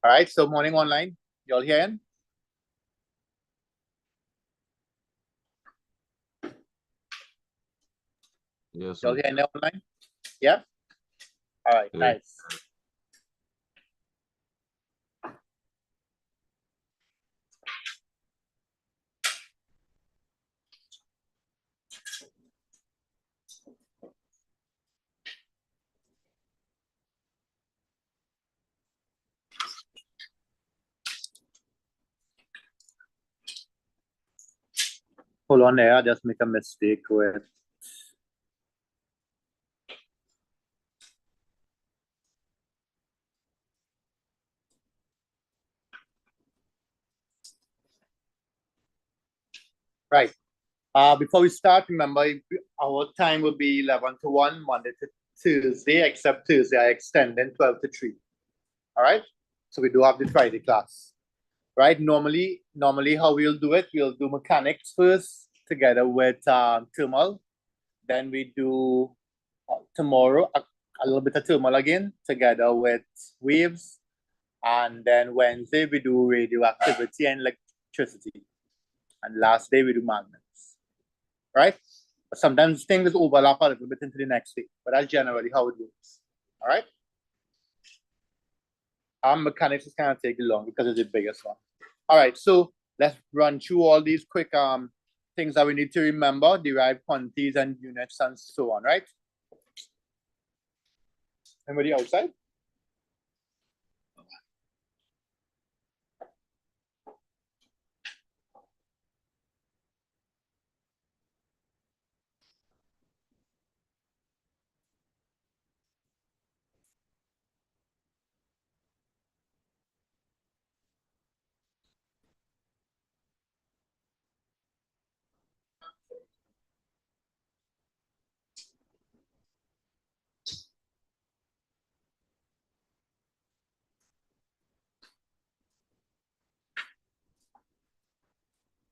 All right, so morning online. You all hearing? Yes, You all sir. hearing online? Yeah? All right, Yeah. nice. Hold on there, I just make a mistake with right. Before we start, remember our time will be 11 to 1, Monday to Tuesday, except Tuesday I extended 12 to 3. All right. So we do have the Friday class. Right. Normally how we'll do it, we'll do mechanics first together with thermal. Then we do tomorrow a little bit of thermal again together with waves. And then Wednesday we do radioactivity and electricity. And last day we do magnets. Right? But sometimes things overlap a little bit into the next day, but that's generally how it works. All right? Mechanics is kind of taking long because it's the biggest one. All right, so let's run through all these quick things that we need to remember, derived quantities and units and so on, right? Anybody outside?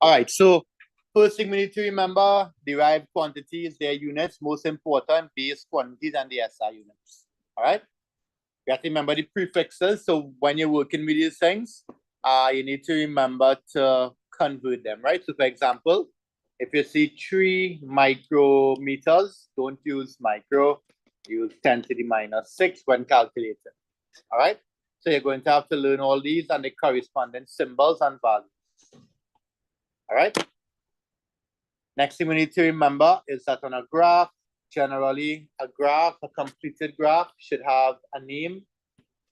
All right, so first thing we need to remember, derived quantities, their units, most important, base quantities and the SI units. All right? You have to remember the prefixes. So when you're working with these things, you need to remember to convert them, right? So for example, if you see 3 micrometers, don't use micro, use 10 to the minus 6 when calculating. All right? So you're going to have to learn all these and the corresponding symbols and values. All right? Next thing we need to remember is that on a graph, generally a graph, a completed graph should have a name.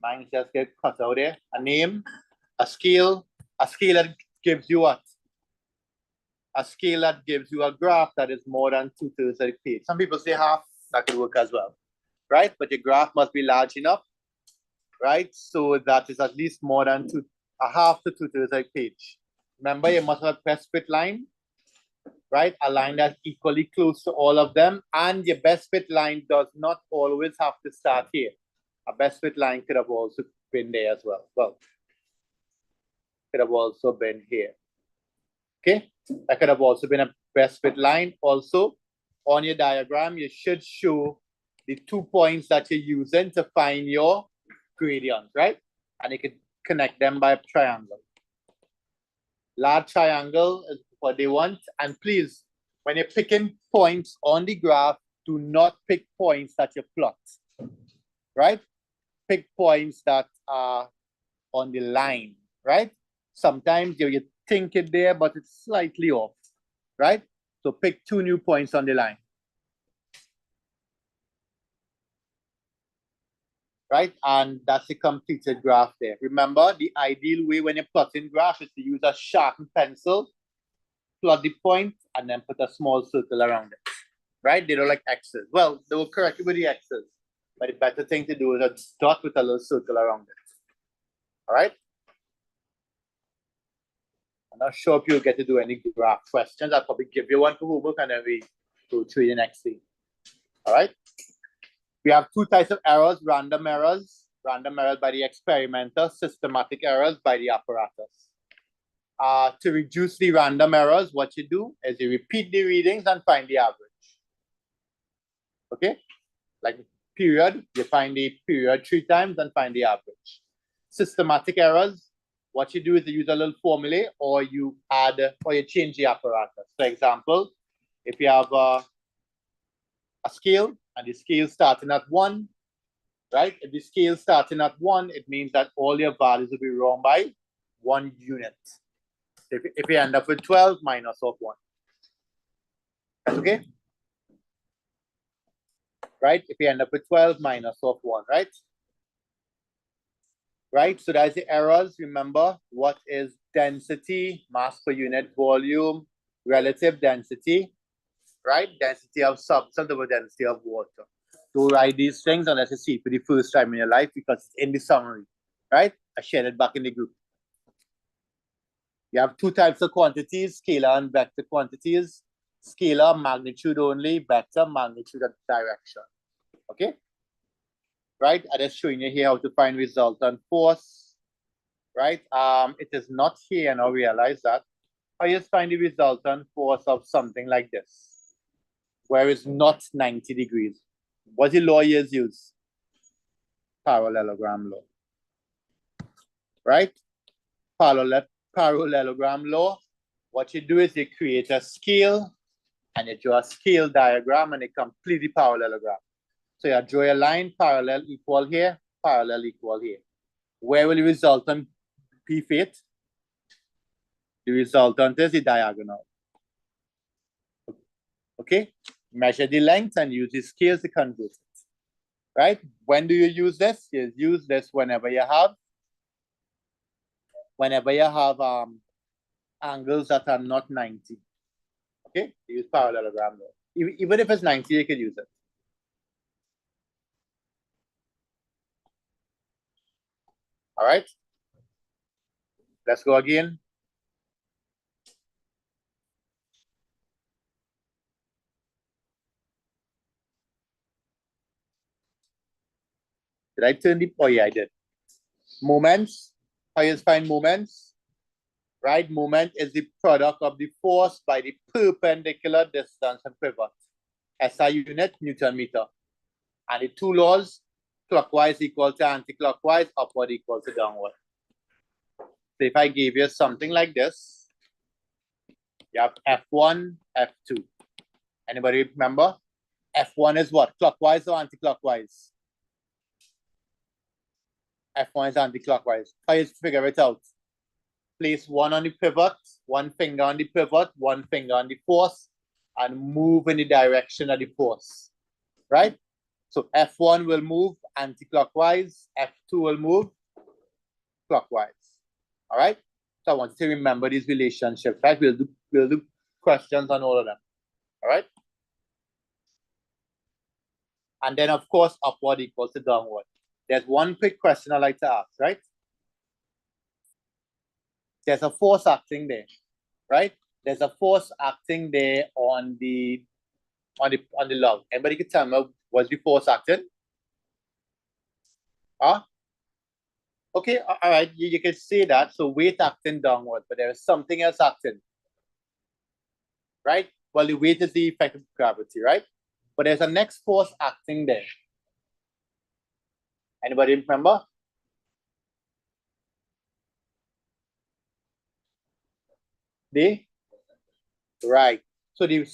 Mine just get cut out there. A name, a scale that gives you what? A scale that gives you a graph that is more than 2/3 of the page. Some people say half, that could work as well, right? But your graph must be large enough, right? So that is at least more than a half to 2/3 of the page. Remember, you must have a best fit line, right? A line that's equally close to all of them. And your best fit line does not always have to start here. A best fit line could have also been there as well. Well, could have also been here. Okay, that could have also been a best fit line. Also, on your diagram, you should show the 2 points that you're using to find your gradient, right? And you can connect them by a triangle. Large triangle is what they want. And please, when you're picking points on the graph, do not pick points that you plot, right? Pick points that are on the line, right? Sometimes you think it there, but it's slightly off, right? So pick 2 new points on the line. Right? And that's the completed graph there. Remember, the ideal way when you're plotting graph is to use a sharpened pencil, plot the point, and then put a small circle around it. Right? They don't like X's. Well, they will correct you with the X's. But the better thing to do is a dot with a little circle around it. All right? I'm not sure if you'll get to do any graph questions. I'll probably give you one for homework and then we go through the next thing. All right? We have 2 types of errors, random errors by the experimenter, systematic errors by the apparatus. To reduce the random errors, what you do is you repeat the readings and find the average. Okay? Like period, you find the period 3 times and find the average. systematic errors, what you do is you use a little formula, or you add, or you change the apparatus. For example, if you have a scale and the scale starting at 1, right? If the scale starting at 1, it means that all your values will be wrong by 1 unit. If you end up with 12, minus of 1. That's okay? Right? If you end up with 12, minus of 1, right? Right? So that's the errors. Remember, what is density, mass per unit volume, relative density, right? Density of substance over density of water. Don't write these things unless you see it for the first time in your life, because it's in the summary, right? I shared it back in the group. You have two types of quantities, scalar and vector quantities. Scalar, magnitude only, vector, magnitude and direction. Okay? Right? I'm just showing you here how to find resultant force. Right? It is not here, and I realize that. I just find the resultant force of something like this, where it's not 90 degrees. What the lawyers use? Parallelogram law. Right? Parallelogram law. What you do is you create a scale, and you draw a scale diagram, and a completely parallelogram. So you draw a line, parallel equal here, parallel equal here. Where will the resultant be fit? The resultant is the diagonal. Okay? Measure the length and use the scales to convert it. Right? When do you use this? You use this whenever you have angles that are not 90. Okay? You use parallelogram there. Even if it's 90, you can use it. All right? Let's go again. Did I turn the, oh yeah, I did. Moments, how you find moments? Right? Moment is the product of the force by the perpendicular distance and pivot. SI unit, Newton meter. And the two laws, clockwise equal to anti-clockwise, upward equal to downward. So if I gave you something like this, you have F1, F2. Anybody remember? F1 is what? Clockwise or anti-clockwise? F1 is anti-clockwise. How you figure it out? Place one on the pivot, one finger on the pivot, one finger on the force, and move in the direction of the force, right? So F1 will move anti-clockwise, F2 will move clockwise, all right? So I want you to remember these relationships, right? We'll do questions on all of them, all right? And then, of course, upward equals to downward. There's one quick question I like to ask, right? There's a force acting there, right? There's a force acting there on the log. Anybody can tell me what's the force acting? Huh? Okay, all right, you can say that. So weight acting downward, but there is something else acting, right? Well, the weight is the effect of gravity, right? But there's a next force acting there. Anybody remember? Right. So the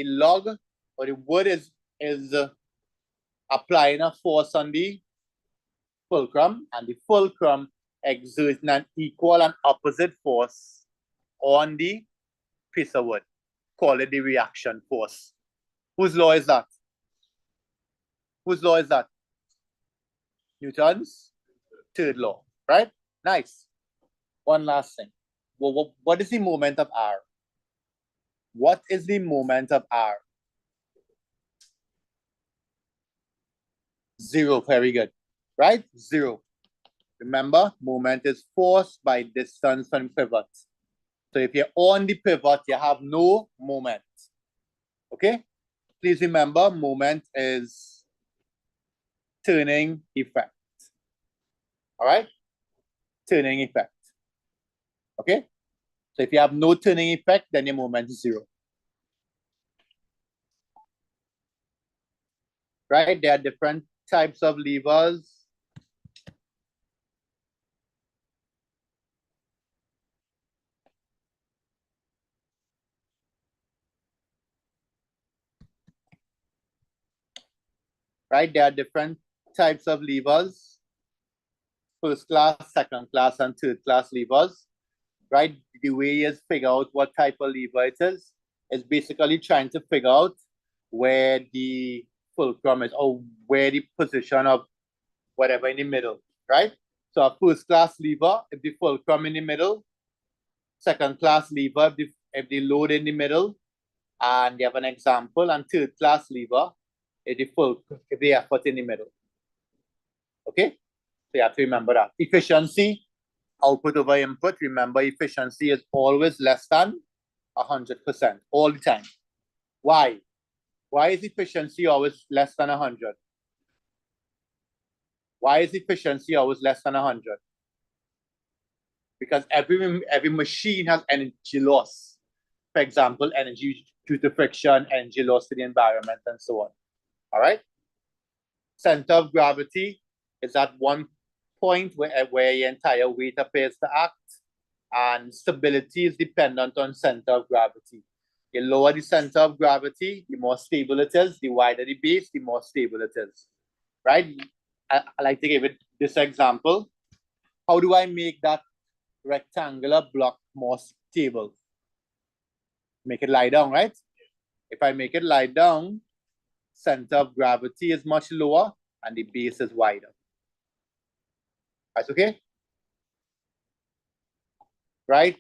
log or the wood is applying a force on the fulcrum, and the fulcrum exerts an equal and opposite force on the piece of wood. Call it the reaction force. Whose law is that? Whose law is that? Newton's third law, right? Nice. One last thing. What is the moment of R? What is the moment of R? 0, very good. Right? 0. Remember, moment is force by distance from pivot. So if you're on the pivot, you have no moment. Okay? Please remember, moment is turning effect. All right? Turning effect. Okay? So if you have no turning effect, then your moment is 0. Right? There are different types of levers. right? There are different types of levers, first class, second class, and third class levers, right? The way is figure out what type of lever it is basically trying to figure out where the fulcrum is or where the position of whatever in the middle, right? So a first class lever, if the fulcrum in the middle, second class lever, if the load in the middle, and you have an example, and third class lever, if the effort in the middle. Okay? So you have to remember that. Efficiency, output over input. Remember, efficiency is always less than 100% all the time. Why? Why is efficiency always less than 100? Why is efficiency always less than 100? Because every machine has energy loss. For example, energy due to friction, energy loss to the environment, and so on. All right? Center of gravity is at one point where your entire weight appears to act, and stability is dependent on center of gravity. The lower the center of gravity, the more stable it is. The wider the base, the more stable it is. Right? I like to give it this example. How do I make that rectangular block more stable? Make it lie down, right? If I make it lie down, center of gravity is much lower and the base is wider. That's okay? Right?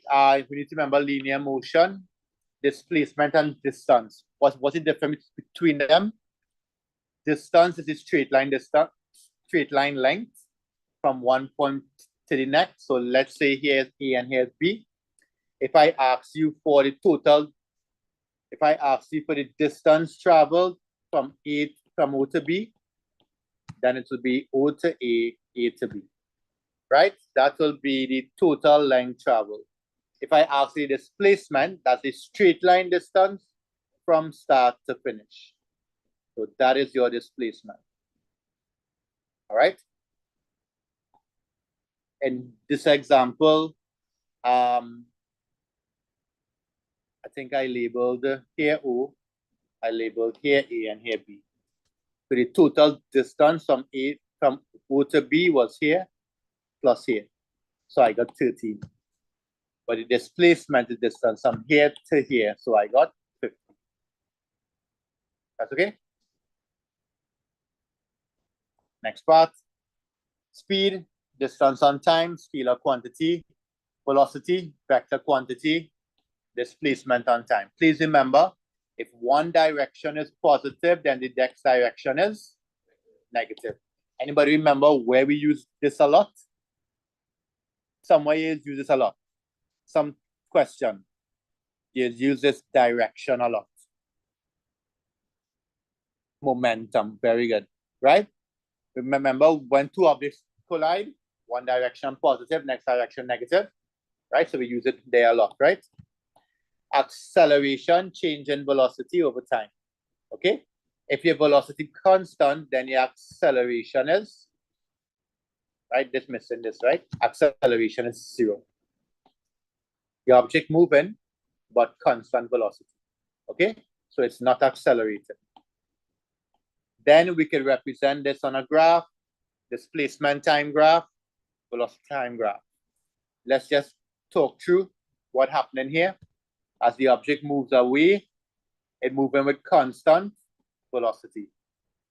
We need to remember linear motion, displacement, and distance. What's the difference between them? Distance is the straight line distance, straight line length from one point to the next. So let's say here's A and here's B. If I ask you for the total, if I ask you for the distance traveled from O to B, then it will be O to A to B. Right? That will be the total length traveled. If I ask the displacement, that's the straight line distance from start to finish. So that is your displacement. All right? In this example, I think I labeled here O, I labeled here A and here B. So the total distance from O to B was here plus here. So I got 13. But the displacement is distance from here to here. So I got 50. That's okay? Next part. Speed, distance on time, scalar quantity, velocity, vector quantity, displacement on time. Please remember, if one direction is positive, then the next direction is negative. Anybody remember where we use this a lot? Somewhere you use this a lot. Some question. You use this direction a lot. Momentum, very good, right? Remember when two objects collide, one direction positive, next direction negative, right? So we use it there a lot, right? Acceleration, change in velocity over time, okay? If your velocity constant, then your acceleration is, right? This missing this, right? Acceleration is 0. The object moving, but constant velocity, okay? So it's not accelerated. Then we can represent this on a graph, displacement time graph, velocity time graph. Let's just talk through what happened here. As the object moves away, it moving with constant velocity.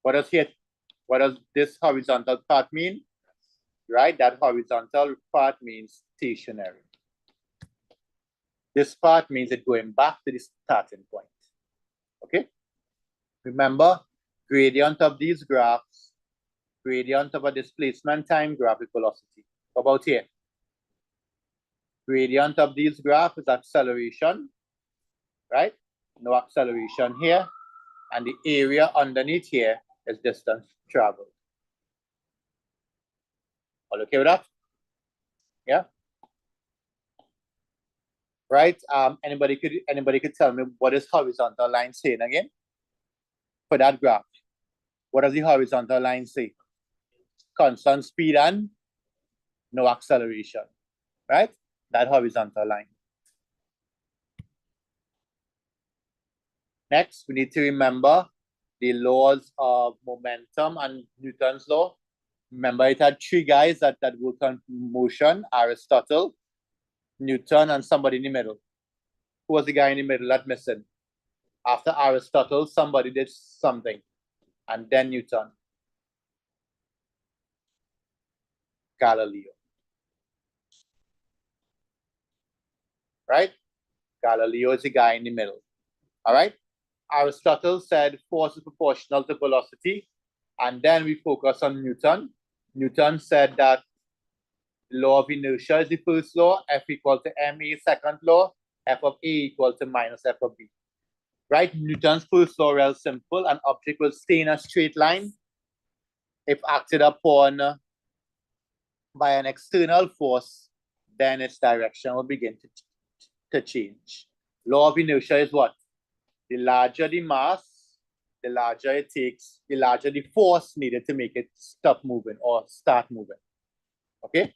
What does this horizontal part mean? Right, that horizontal part means stationary. This part means it going back to the starting point. Okay? Remember, gradient of these graphs, gradient of a displacement time graph is velocity. What about here? Gradient of these graphs is acceleration, right? No acceleration here. And the area underneath here is distance traveled. All okay with that? Yeah? Right? Anybody could tell me what is horizontal line saying again? For that graph. What does the horizontal line say? Constant speed and no acceleration, right? That horizontal line. Next, we need to remember the laws of momentum and Newton's law. Remember, it had three guys that worked on motion: Aristotle, Newton, and somebody in the middle. Who was the guy in the middle that missing? After Aristotle, somebody did something, and then Newton. Galileo. Right? Galileo is the guy in the middle. All right? Aristotle said force is proportional to velocity, and then we focus on Newton. Newton said that the law of inertia is the first law, F equal to ma, second law, F of a equal to minus F of b. Right? Newton's first law is simple. An object will stay in a straight line if acted upon by an external force, then its direction will begin to change. Law of inertia is what? The larger the mass, the larger it takes, the larger the force needed to make it stop moving or start moving. Okay?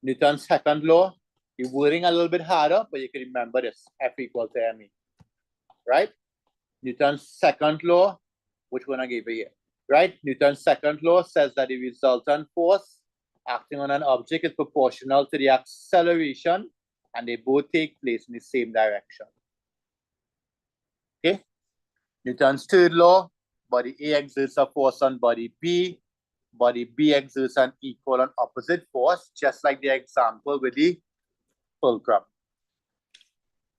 Newton's second law, the wording a little bit harder, but you can remember this, F equal to ma. Right? Newton's second law, which one I gave you here? Right? Newton's second law says that the resultant force acting on an object is proportional to the acceleration, and they both take place in the same direction. Okay? Newton's third law, body A exerts a force on body B. Body B exerts an equal and opposite force, just like the example with the fulcrum.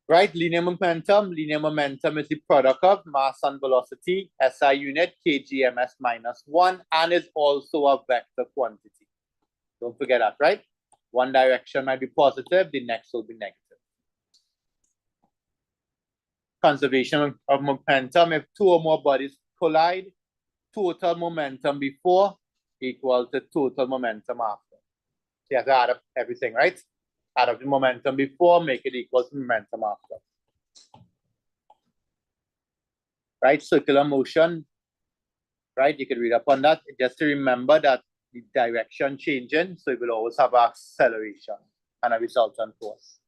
Right? Linear momentum. Linear momentum is the product of mass and velocity, SI unit, kgms minus 1, and is also a vector quantity. Don't forget that, right? One direction might be positive, the next will be negative. Conservation of momentum. If two or more bodies collide, total momentum before equal to total momentum after. So you have to add up everything, right? Add up the momentum before, make it equal to momentum after. Right? Circular motion. Right? You can read up on that. Just to remember that the direction changing, so it will always have acceleration and a resultant force.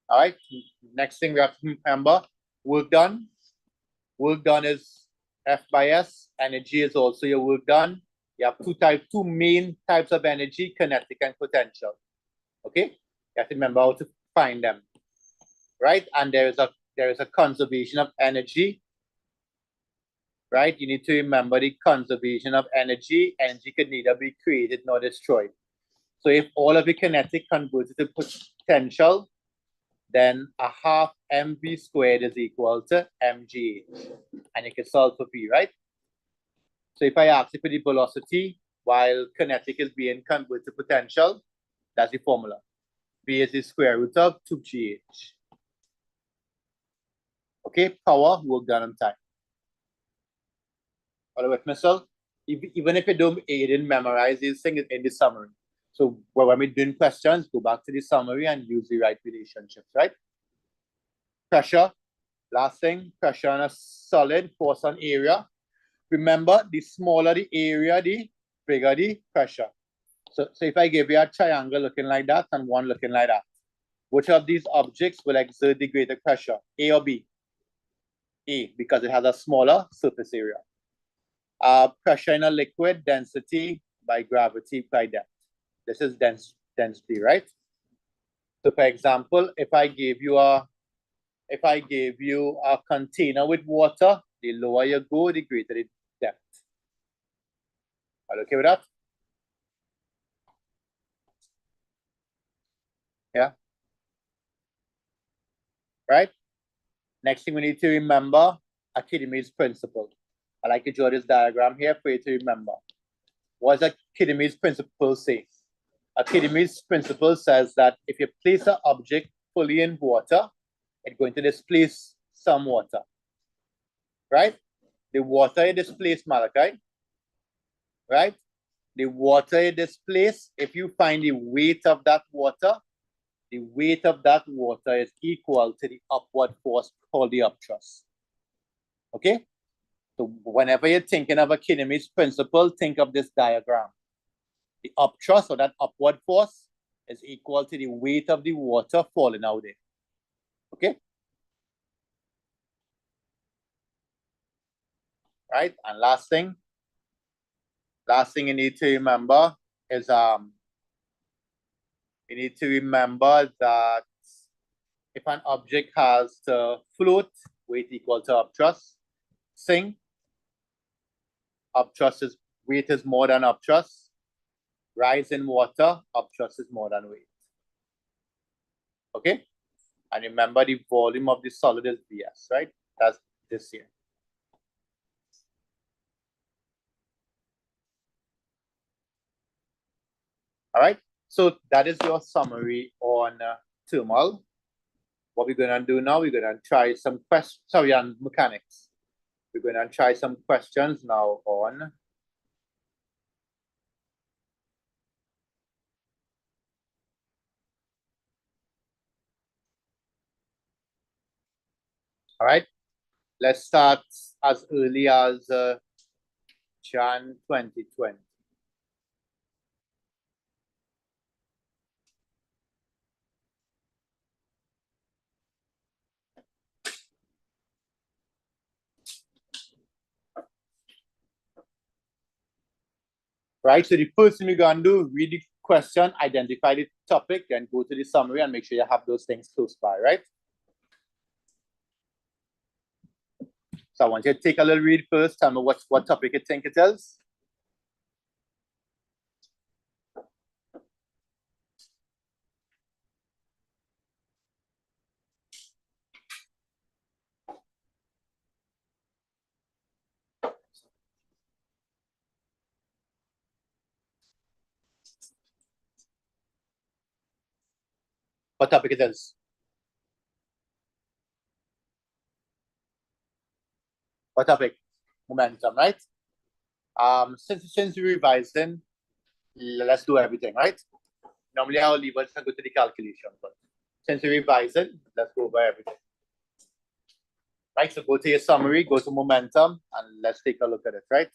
All right. Next thing we have to remember, work done. Work done is F by S. Energy is also your work done. You have two main types of energy, kinetic and potential. Okay. You have to remember how to find them. Right. And there is a conservation of energy. Right? You need to remember the conservation of energy. Energy can neither be created nor destroyed. So if all of the kinetic converted to potential, then a half mv squared is equal to mgh. And you can solve for v, right? So if I ask you for the velocity while kinetic is being converted to potential, that's the formula. V is the square root of 2gh. Okay, power, work done on time. All right, missile. Even if you didn't memorize these things in the summary. So when we're doing questions, go back to the summary and use the right relationships, right? Pressure. Last thing, pressure on a solid, force on area. Remember, the smaller the area, the bigger the pressure. So if I give you a triangle looking like that and one looking like that, which of these objects will exert the greater pressure, A or B? A, because it has a smaller surface area. Pressure in a liquid, density by gravity by depth. This is density, right? So for example, if I gave you a container with water, the lower you go, the greater the depth. Are you okay with that? Yeah. Right? Next thing we need to remember, Archimedes' principle. I like to draw this diagram here for you to remember. What does Archimedes' principle say? Archimedes' principle says that if you place an object fully in water, it's going to displace some water. Right? The water you displace, Malachi. Right? The water you displace, if you find the weight of that water, the weight of that water is equal to the upward force called the upthrust. Okay? So whenever you're thinking of Archimedes' principle, think of this diagram. The upthrust, or that upward force, is equal to the weight of the water falling out there. Okay? right? And last thing you need to remember is you need to remember that if an object has to float, weight equal to upthrust. Sink, upthrust is weight is more than upthrust. Rise in water, upthrust is more than weight. Okay? And remember the volume of the solid is Vs, right? That's this here. All right? So that is your summary on thermal. What we're going to do now, we're going to try some questions, sorry, on mechanics. We're going to try some questions now on all right? Let's start as early as Jan 2020. Right, so the first thing we're going to do, read the question, identify the topic, then go to the summary and make sure you have those things close by, right? So I want you to take a little read first, tell me what topic you think it is. What topic it is? What topic? Momentum, right? Since we're revising, let's do everything, right? Normally I'll leave us and go to the calculation, but since we're revising, let's go over everything. Right, so go to your summary, go to momentum, and let's take a look at it, right?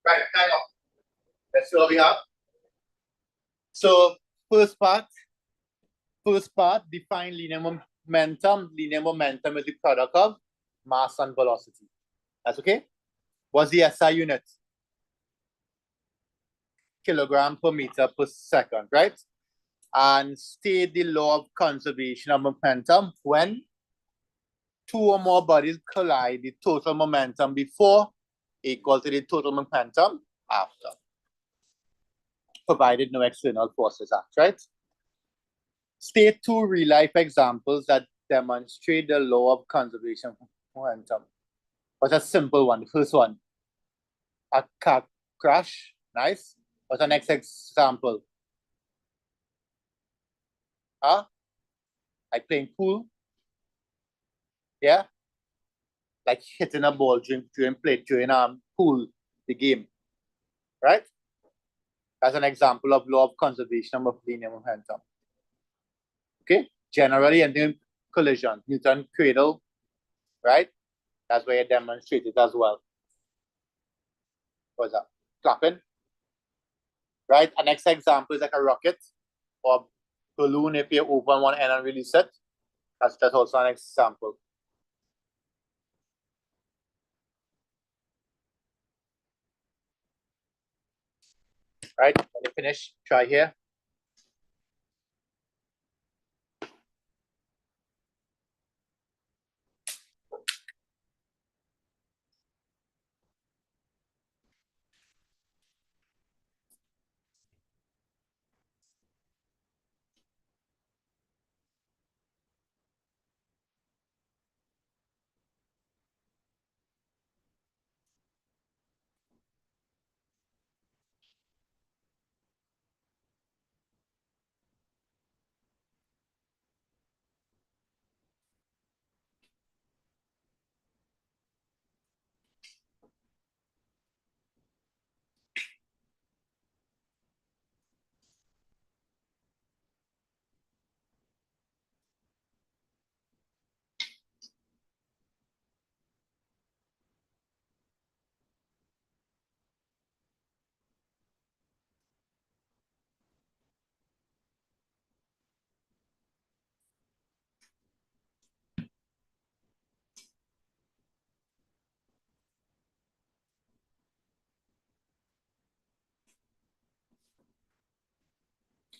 Right, hang on. Let's see what we have. So first part, define linear momentum. Linear momentum is the product of mass and velocity. That's okay? What's the SI unit? Kilogram per meter per second, right? And state the law of conservation of momentum when two or more bodies collide, the total momentum before equal to the total momentum after, provided no external forces act, right? State two real-life examples that demonstrate the law of conservation of momentum. What's a simple one? The first one, a car crash. Nice. What's the next example? Huh? Like playing pool. Yeah. Like hitting a ball during pool, the game. Right? That's an example of law of conservation of linear momentum. Okay? Generally, in collision, Newton cradle, right? That's where you demonstrate it as well. What's that? Clapping. Right? Our next example is like a rocket or balloon. If you open one end and release it, that's also an example. Right? When you finish, try here.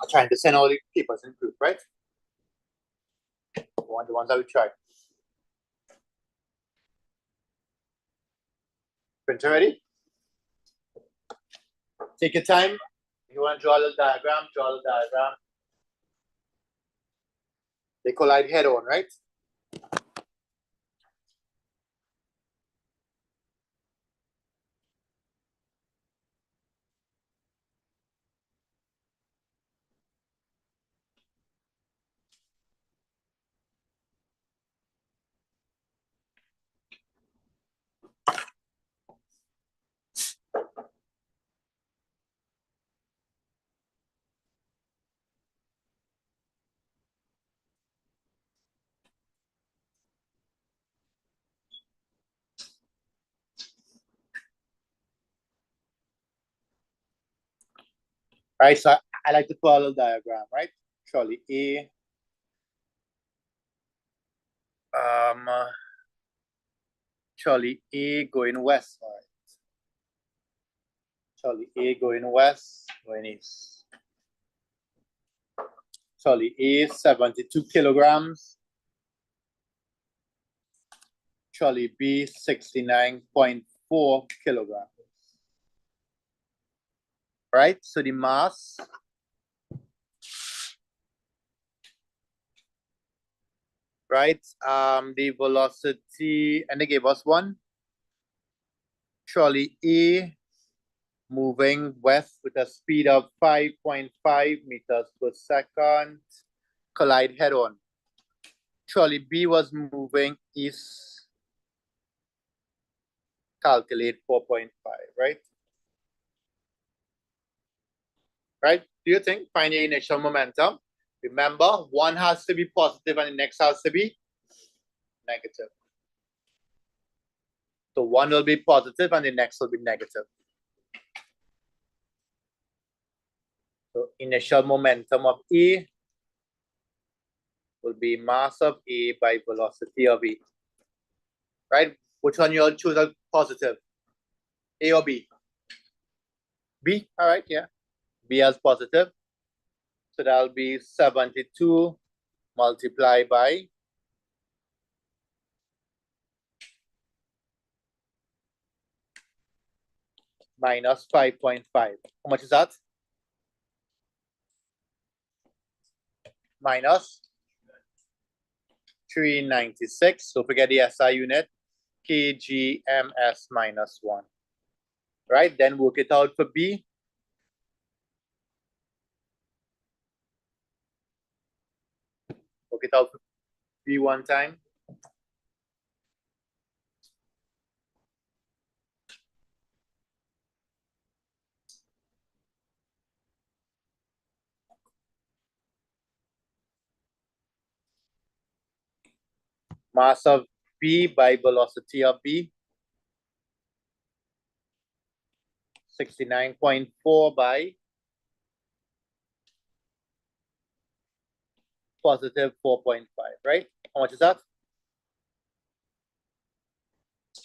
I'm trying to send all the papers in group, right? The ones that we tried. Printer ready? Take your time. If you want to draw a little diagram, draw a little diagram. They collide head on, right? Right, so I like to put a little diagram, right? Trolley A. Trolley A going west, all right. Trolley A going west, going east. Trolley A, 72 kilograms. Trolley B, 69.4 kilograms. Right, so the mass right? The velocity, and they gave us one. Trolley A moving west with a speed of 5.5 meters per second, collide head on. Trolley B was moving east, calculate 4.5, right? Right? Do you think? Find your initial momentum. Remember, one has to be positive and the next has to be negative. So one will be positive and the next will be negative. So initial momentum of A will be mass of A by velocity of A. Right? Which one you'll choose as positive? A or B? B, all right, yeah. B as positive. So that'll be 72 multiplied by minus 5.5. How much is that? Minus 396. So forget the SI unit. kgms minus 1. Right? Then work it out for B. Work it out for B one time. Mass of B by velocity of B. 69.4 by positive 4.5, right? How much is that?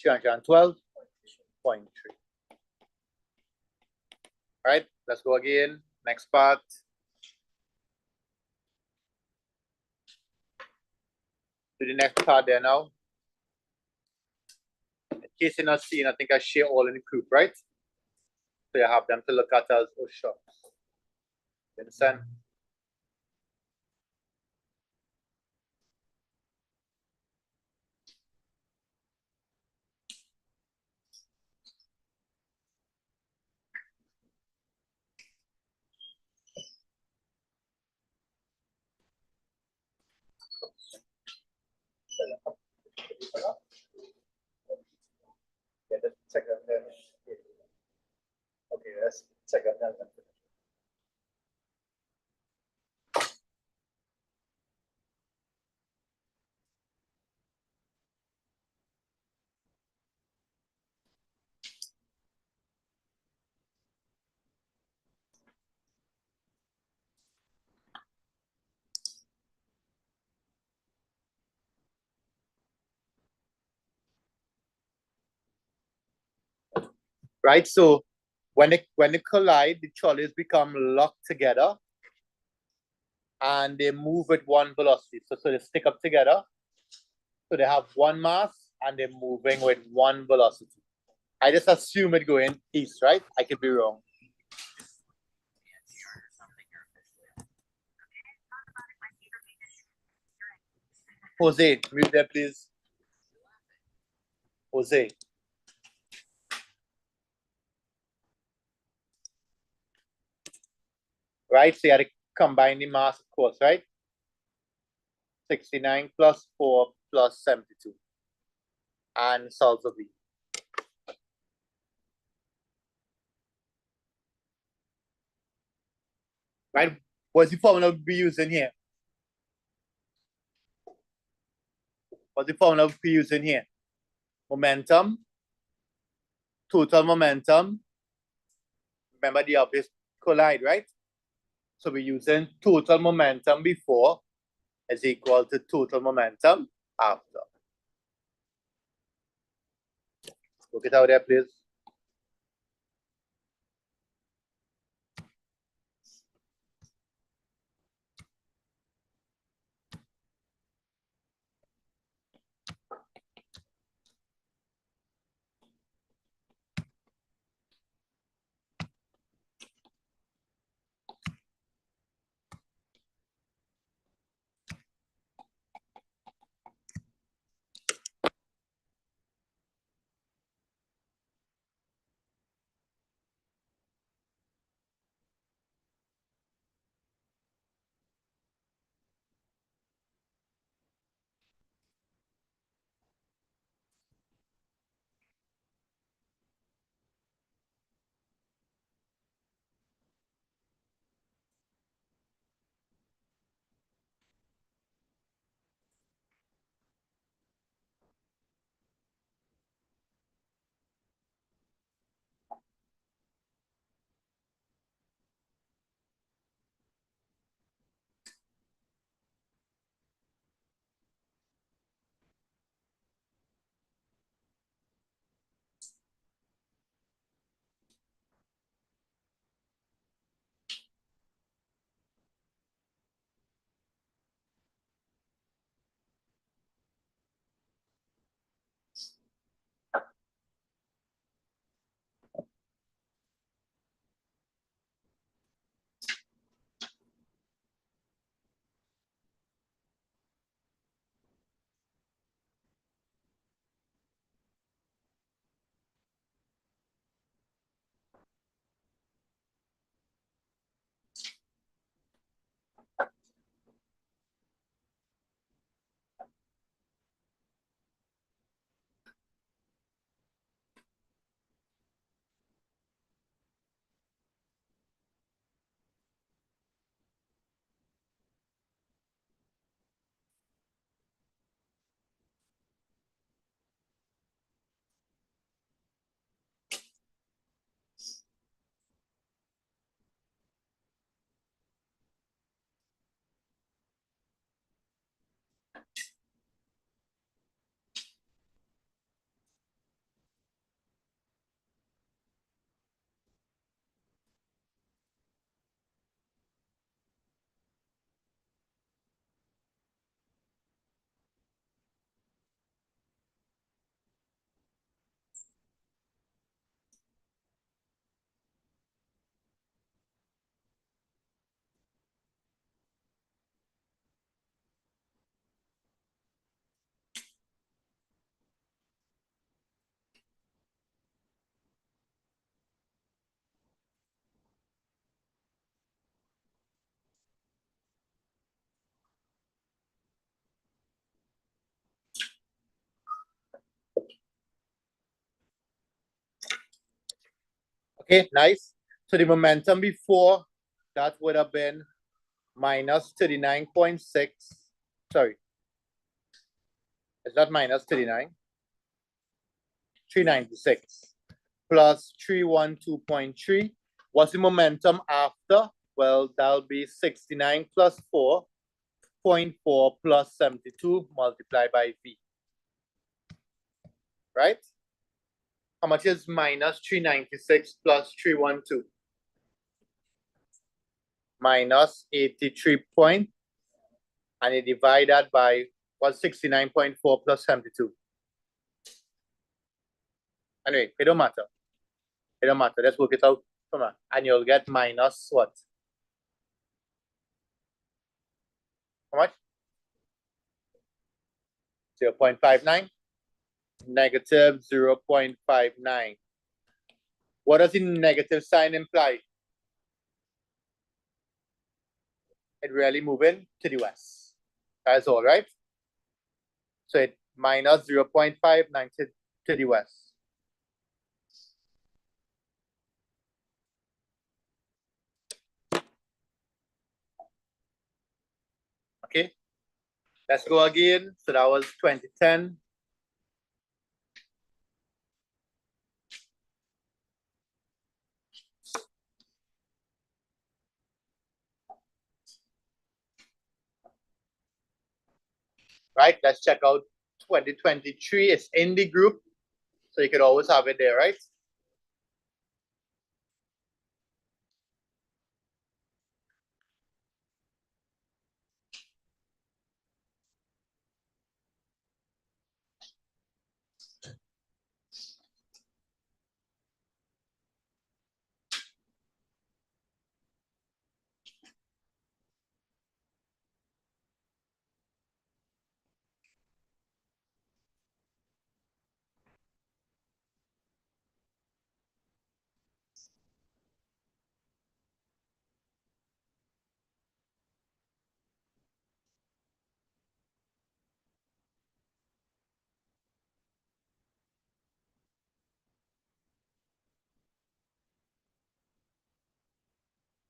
312.3. Right, let's go again. Next part. To the next part there now. In case you're not seeing, I think I share all in the group, right? So you have them to look at as oh sure. You understand? Okay, let's check out that. Right, so when they collide, the trolleys become locked together and they move with one velocity. So they stick up together. So they have one mass and they're moving with one velocity. I just assume it going east, right? I could be wrong. Jose, mute there, please. Jose. Right, so you had to combine the mass, of course, right? 69 plus 4 plus 72. And solve for B. Right, what's the formula we'll be using here? What's the formula we'll be using here? Momentum, total momentum. Remember the obvious collide, right? So we're using total momentum before is equal to total momentum after. Look it out there, please. Okay, nice. So the momentum before that would have been minus 39.6. Sorry. Is that minus 39? 396 plus 312.3. What's the momentum after? Well, that'll be 69 plus 4.4 plus 72 multiplied by V. Right? How much is minus 396 plus 312? Minus 83 point, and you divide that by 169.4 plus 72. Anyway, it don't matter. It don't matter. Let's work it out. Come on. And you'll get minus what? How much? 0.59. Negative 0.59. What does the negative sign imply? It really moving to the west. That's all, right? So it minus 0.59 to the west. Okay. Let's go again. So that was 2010. Right? Let's check out 2023. It's in the group, so you could always have it there, right?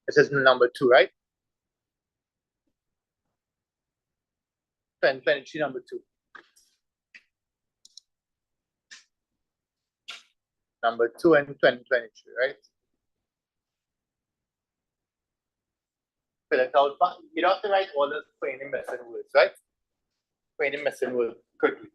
This is number 2, right? 2023, number 2. Number 2 and 2023, right? Fill it out. You don't have to write all the 20 missing words, right? 20 missing words quickly.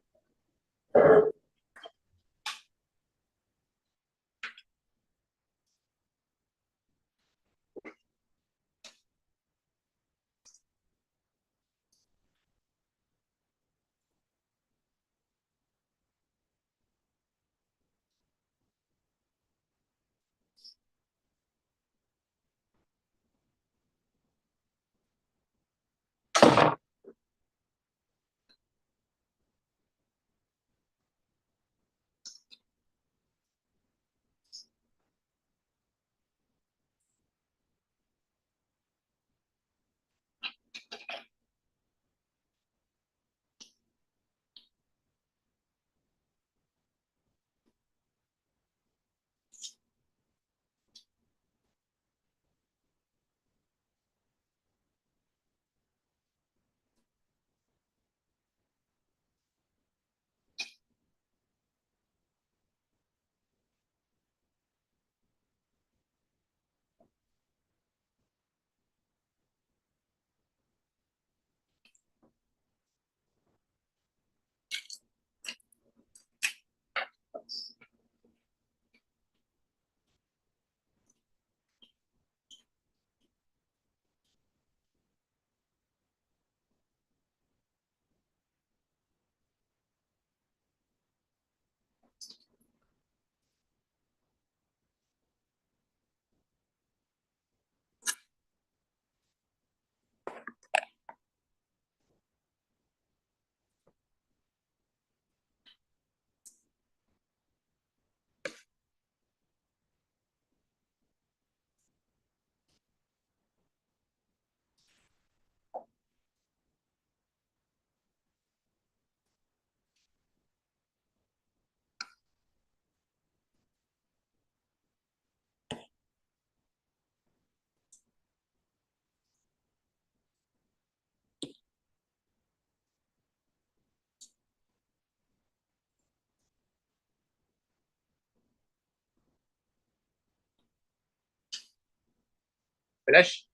Finish?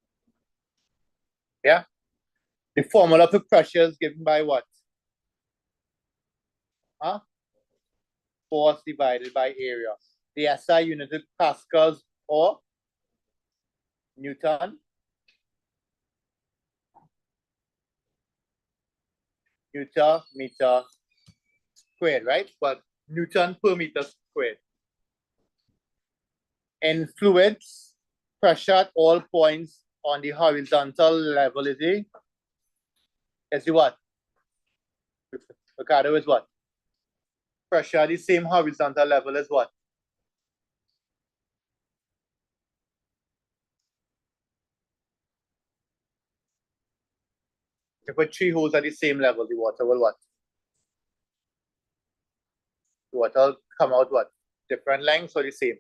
Yeah. The formula for pressure is given by what? Huh? Force divided by area. The SI unit is pascals or Newton. Newton meter squared, right? But Newton per meter squared. In fluids, pressure at all points on the horizontal level is the what? Ricardo, is what? Pressure at the same horizontal level as what? If you put 3 holes at the same level, the water will what? The water will come out what? Different lengths or the same?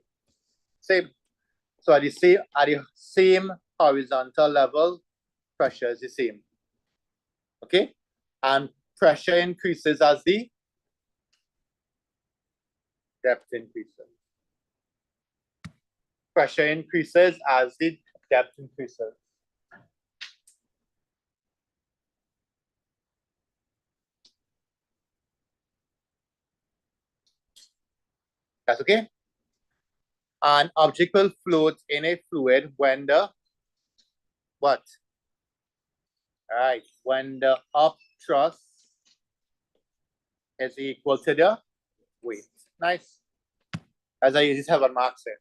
Same. So at the same horizontal level, pressure is the same. Okay? And pressure increases as the depth increases. Pressure increases as the depth increases. That's okay? An object will float in a fluid when the what? All right, when the up thrust is equal to the weight. Nice. As I just have a mark there.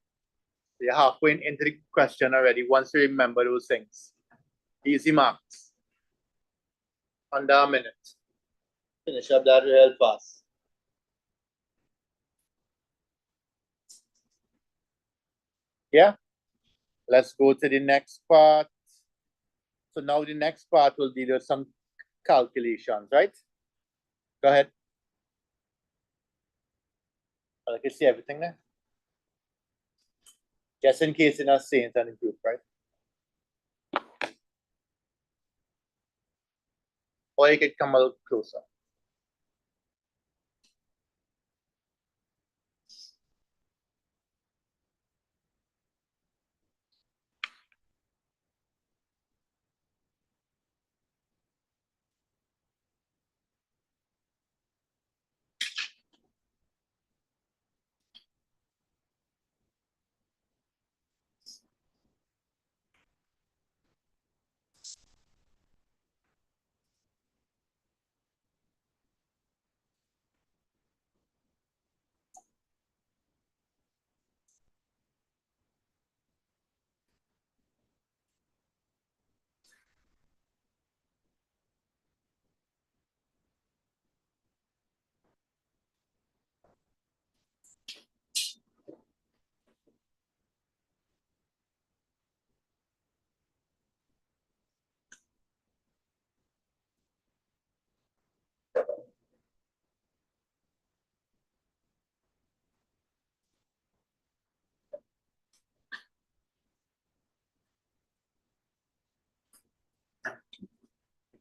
So you're halfway into the question already once you remember those things. Easy marks. Under a minute. Finish up that real fast. Yeah? Let's go to the next part. So now the next part will be some calculations, right? Go ahead. I can see everything there. Just in case you're not seeing it on the group, right? Or you can come a little closer.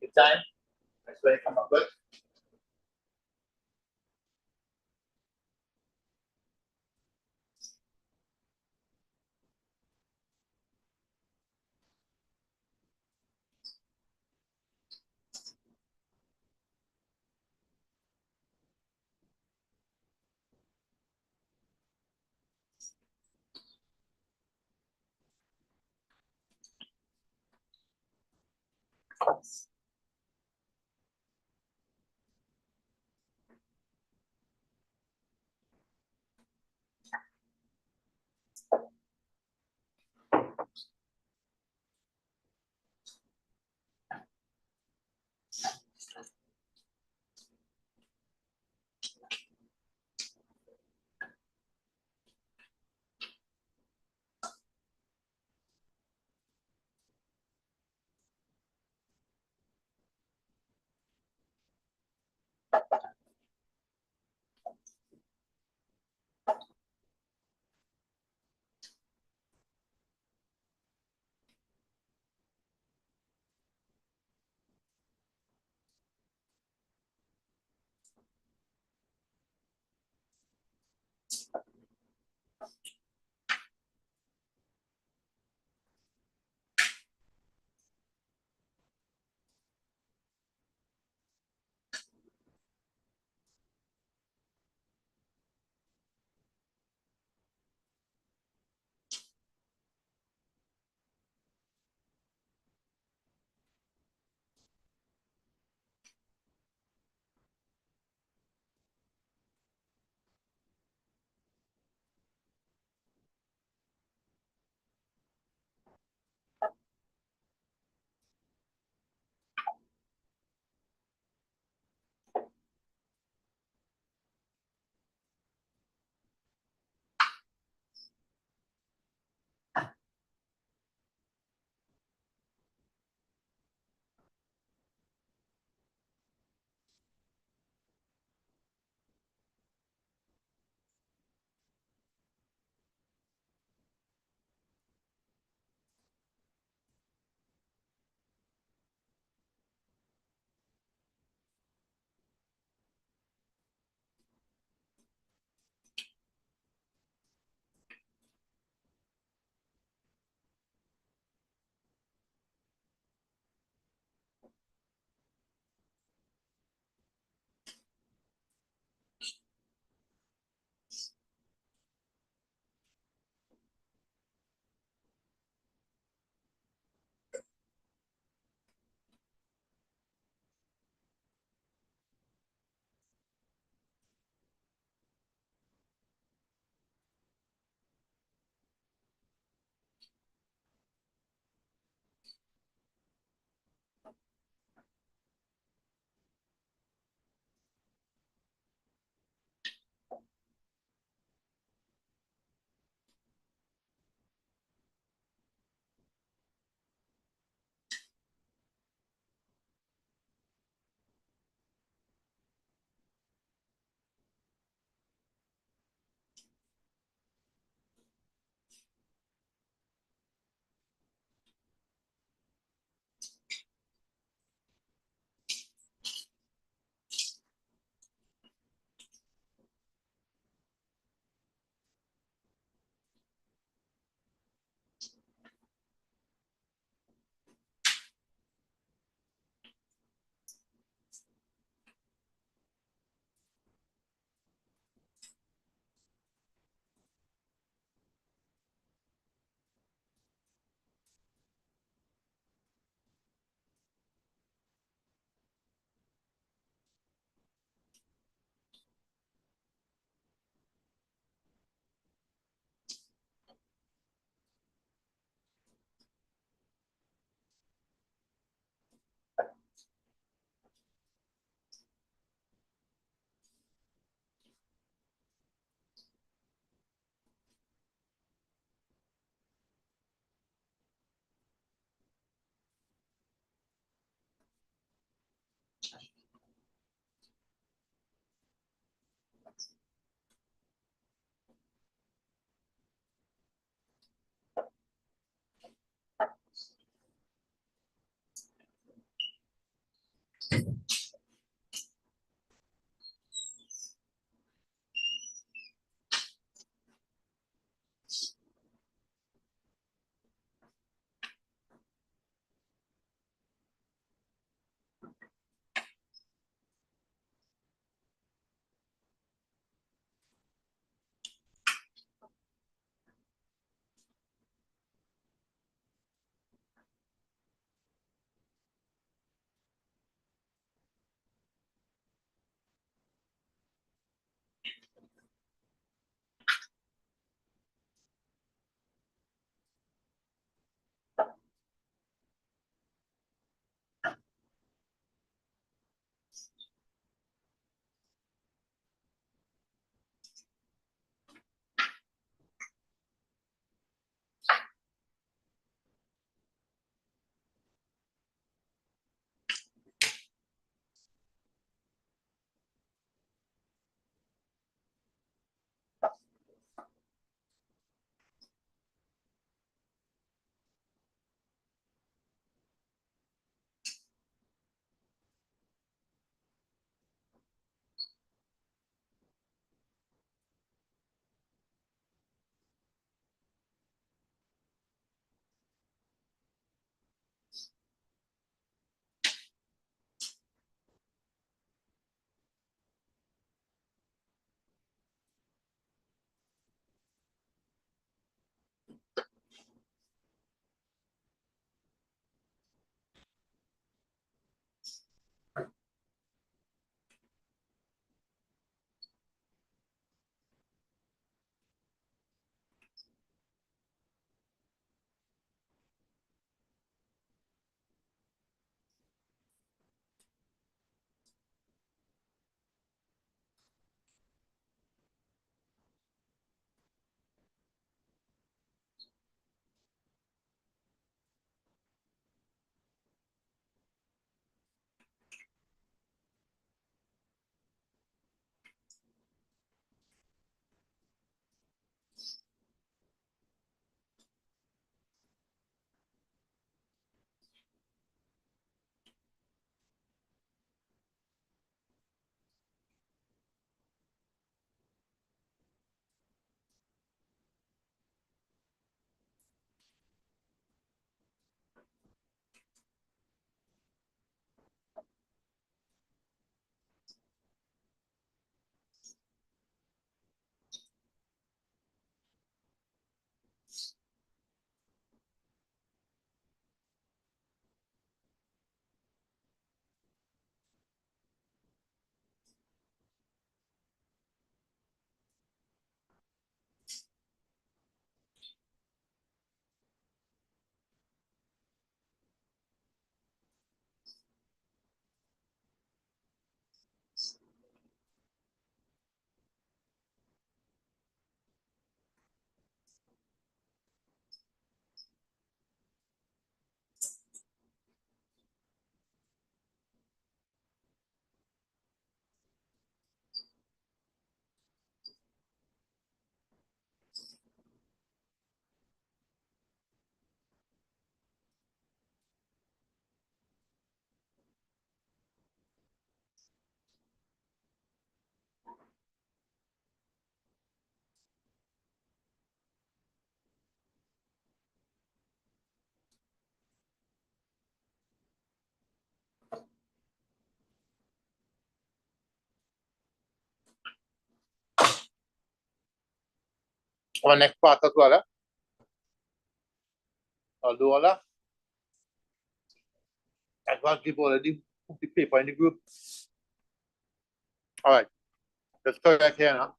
Take your time. That's where you come up with. Our next part as well. I'll do all that. I've got people already put the paper in the group. All right. Let's correct here now.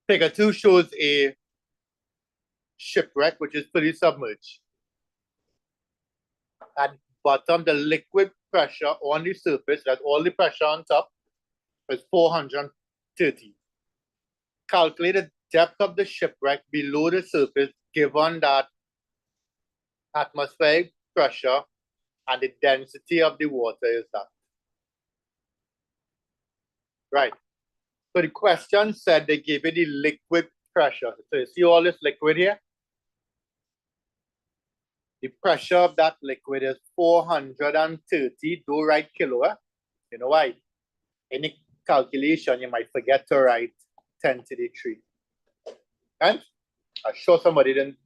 Figure 2 shows a shipwreck which is fully submerged. At bottom, the liquid pressure on the surface, that's all the pressure on top, is 430. Calculate the depth of the shipwreck below the surface given that atmospheric pressure and the density of the water is that. Right. So the question said they gave you the liquid pressure. So you see all this liquid here? The pressure of that liquid is 430. Do write kilo. You know why? Any calculation, you might forget to write 10 to the 3. And I'm sure somebody didn't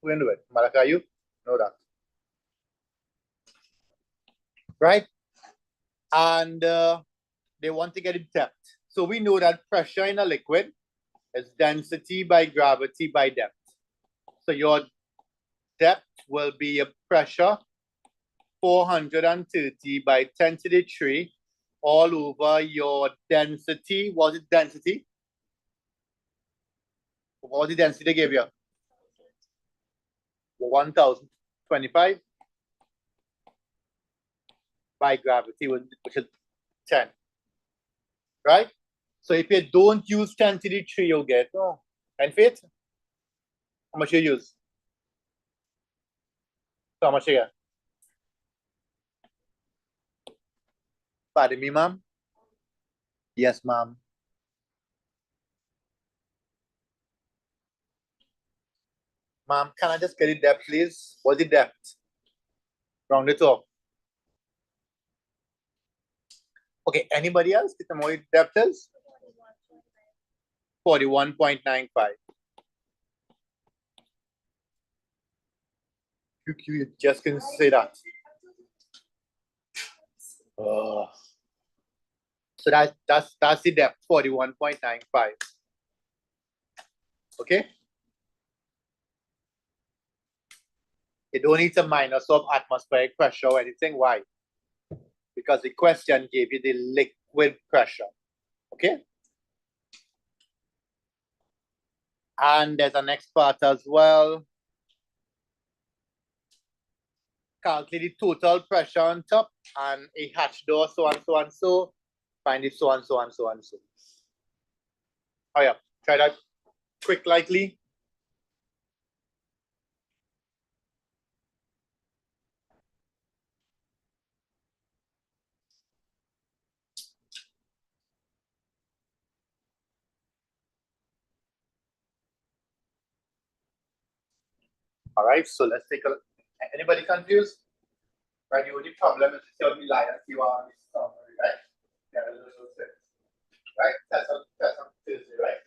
do it. Malaka, you know that. Right? And they want to get it depth. So we know that pressure in a liquid is density by gravity by depth. So your depth will be a pressure 430 by 10 to the 3 all over your density. What is density? What was the density they gave you? 1025 by gravity, which is 10. Right? So if you don't use 10 to the 3, you'll get 10 feet. How much you use? So how much you get? Pardon me, ma'am? Yes, ma'am. Ma'am, can I just get the depth, please? What's the depth? Round it up. Okay, anybody else? Get the more depth is? 41.95. You just can say that. So that's the depth, 41.95. Okay? You don't need to minus of atmospheric pressure or anything. Why? Because the question gave you the liquid pressure. Okay? And there's a next part as well. Calculate the total pressure on top and a hatch door, so and so and so. Find it so and so and so and so. Oh yeah, try that quick lightly. All right, so let's take a look. Anybody confused? Right, the only problem is still be line if you are on this summary, right? Yeah, right? That's on Tuesday, right?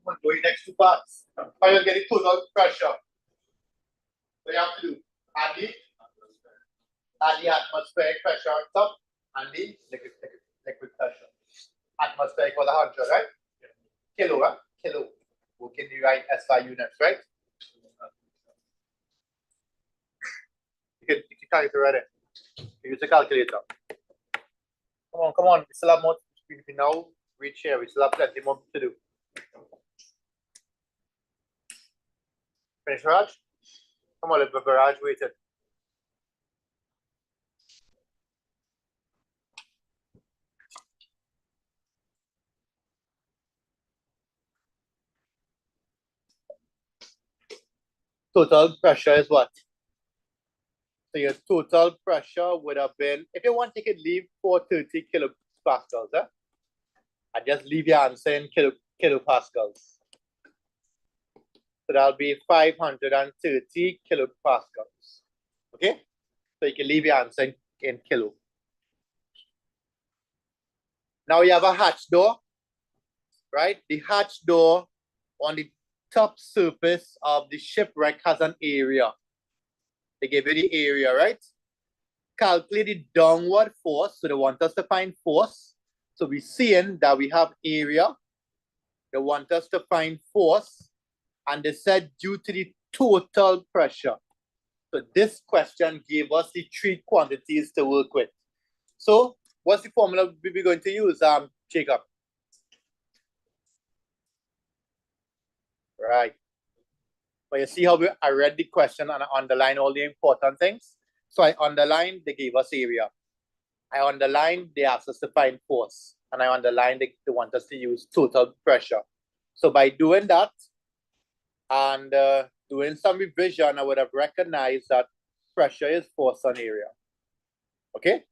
Going next two parts. How you get it total pressure? What you have to do? Add the atmospheric pressure on top and the liquid pressure. Atmospheric was 100, right? Kilo, right? Kilo. Working the right SI units, right? You can calculate already. Use the calculator. Come on. We still have more. We now reach here. We still have plenty more to do. Finish garage? Come on, let the garage waited. Total pressure is what? So your total pressure would have been, if you want, you could leave 430 kilopascals, eh? And just leave your answer in kilopascals. So that'll be 530 kilopascals. Okay? So you can leave your answer in kilo. Now you have a hatch door, right? The hatch door on the top surface of the shipwreck has an area. They give you the area, right? Calculate the downward force. So they want us to find force. So we're seeing that we have area. They want us to find force. And they said due to the total pressure. So this question gave us the three quantities to work with. So what's the formula we're going to use, Jacob? Right. But you see how I read the question and I underline all the important things? So I underlined, they gave us area. I underlined, they asked us to find force. And I underlined, they want us to use total pressure. So by doing that and doing some revision, I would have recognized that pressure is force on area. Okay?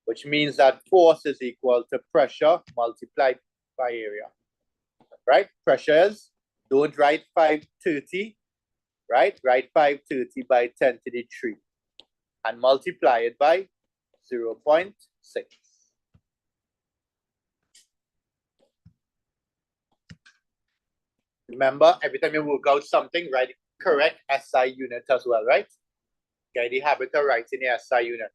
Which means that force is equal to pressure multiplied by area. Right? Pressure is, don't write 530, right? Write 530 by 10 to the 3 and multiply it by 0.6. Remember, every time you work out something, write the correct SI unit as well, right? Get the habit of writing the SI unit.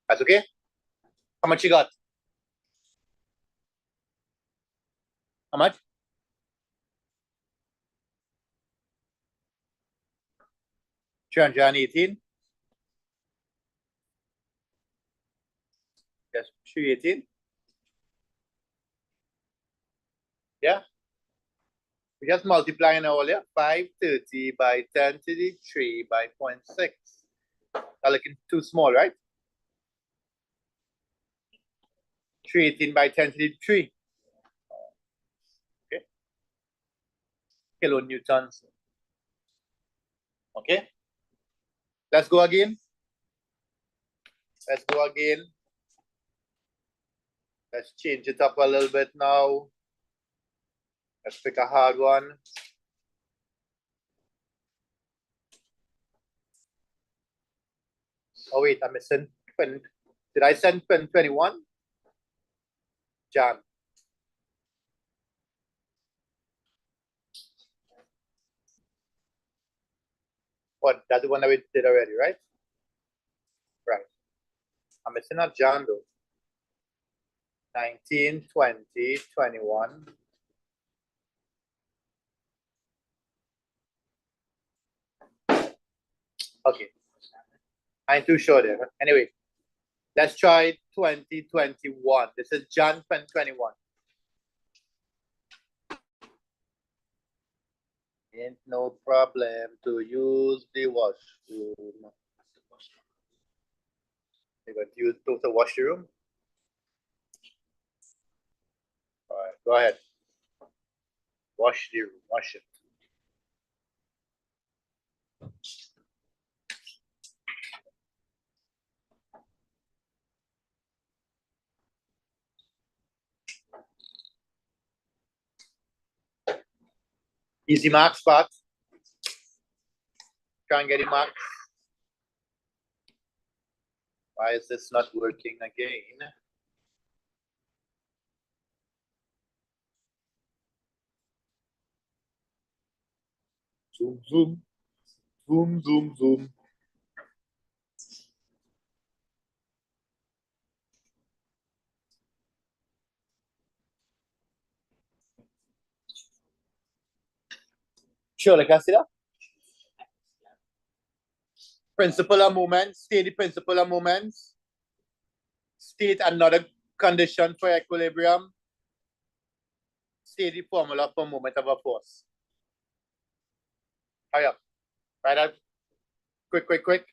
That's okay? How much you got? How much? 318? Yes, 318? Yeah? We just multiply now, yeah? 530 by 10 to the 3 by 0.6. That's looking too small, right? 318 by 10 to the 3. Okay. Kilonewtons. Okay. Let's go again. Let's go again. Let's change it up a little bit now. Let's pick a hard one. Oh wait, I'm missing 20. Did I send 21? Jan. What? That's the one that we did already, right? Right. I'm missing a Jan though. 19, 20, 21. Okay. I ain't too sure there. Anyway, let's try 2021. This is Jan 2021. Ain't no problem to use the washroom. You're going to use the washroom. All right, go ahead. Wash the room, wash it. Easy marks, Pat. Try and get the marks. Why is this not working again? Zoom, zoom. Zoom, zoom, zoom. Sure, like I said, principle of moments, state the principle of moments, state another condition for equilibrium, state the formula for moment of a force. Hurry up. Right out. Quick, quick, quick.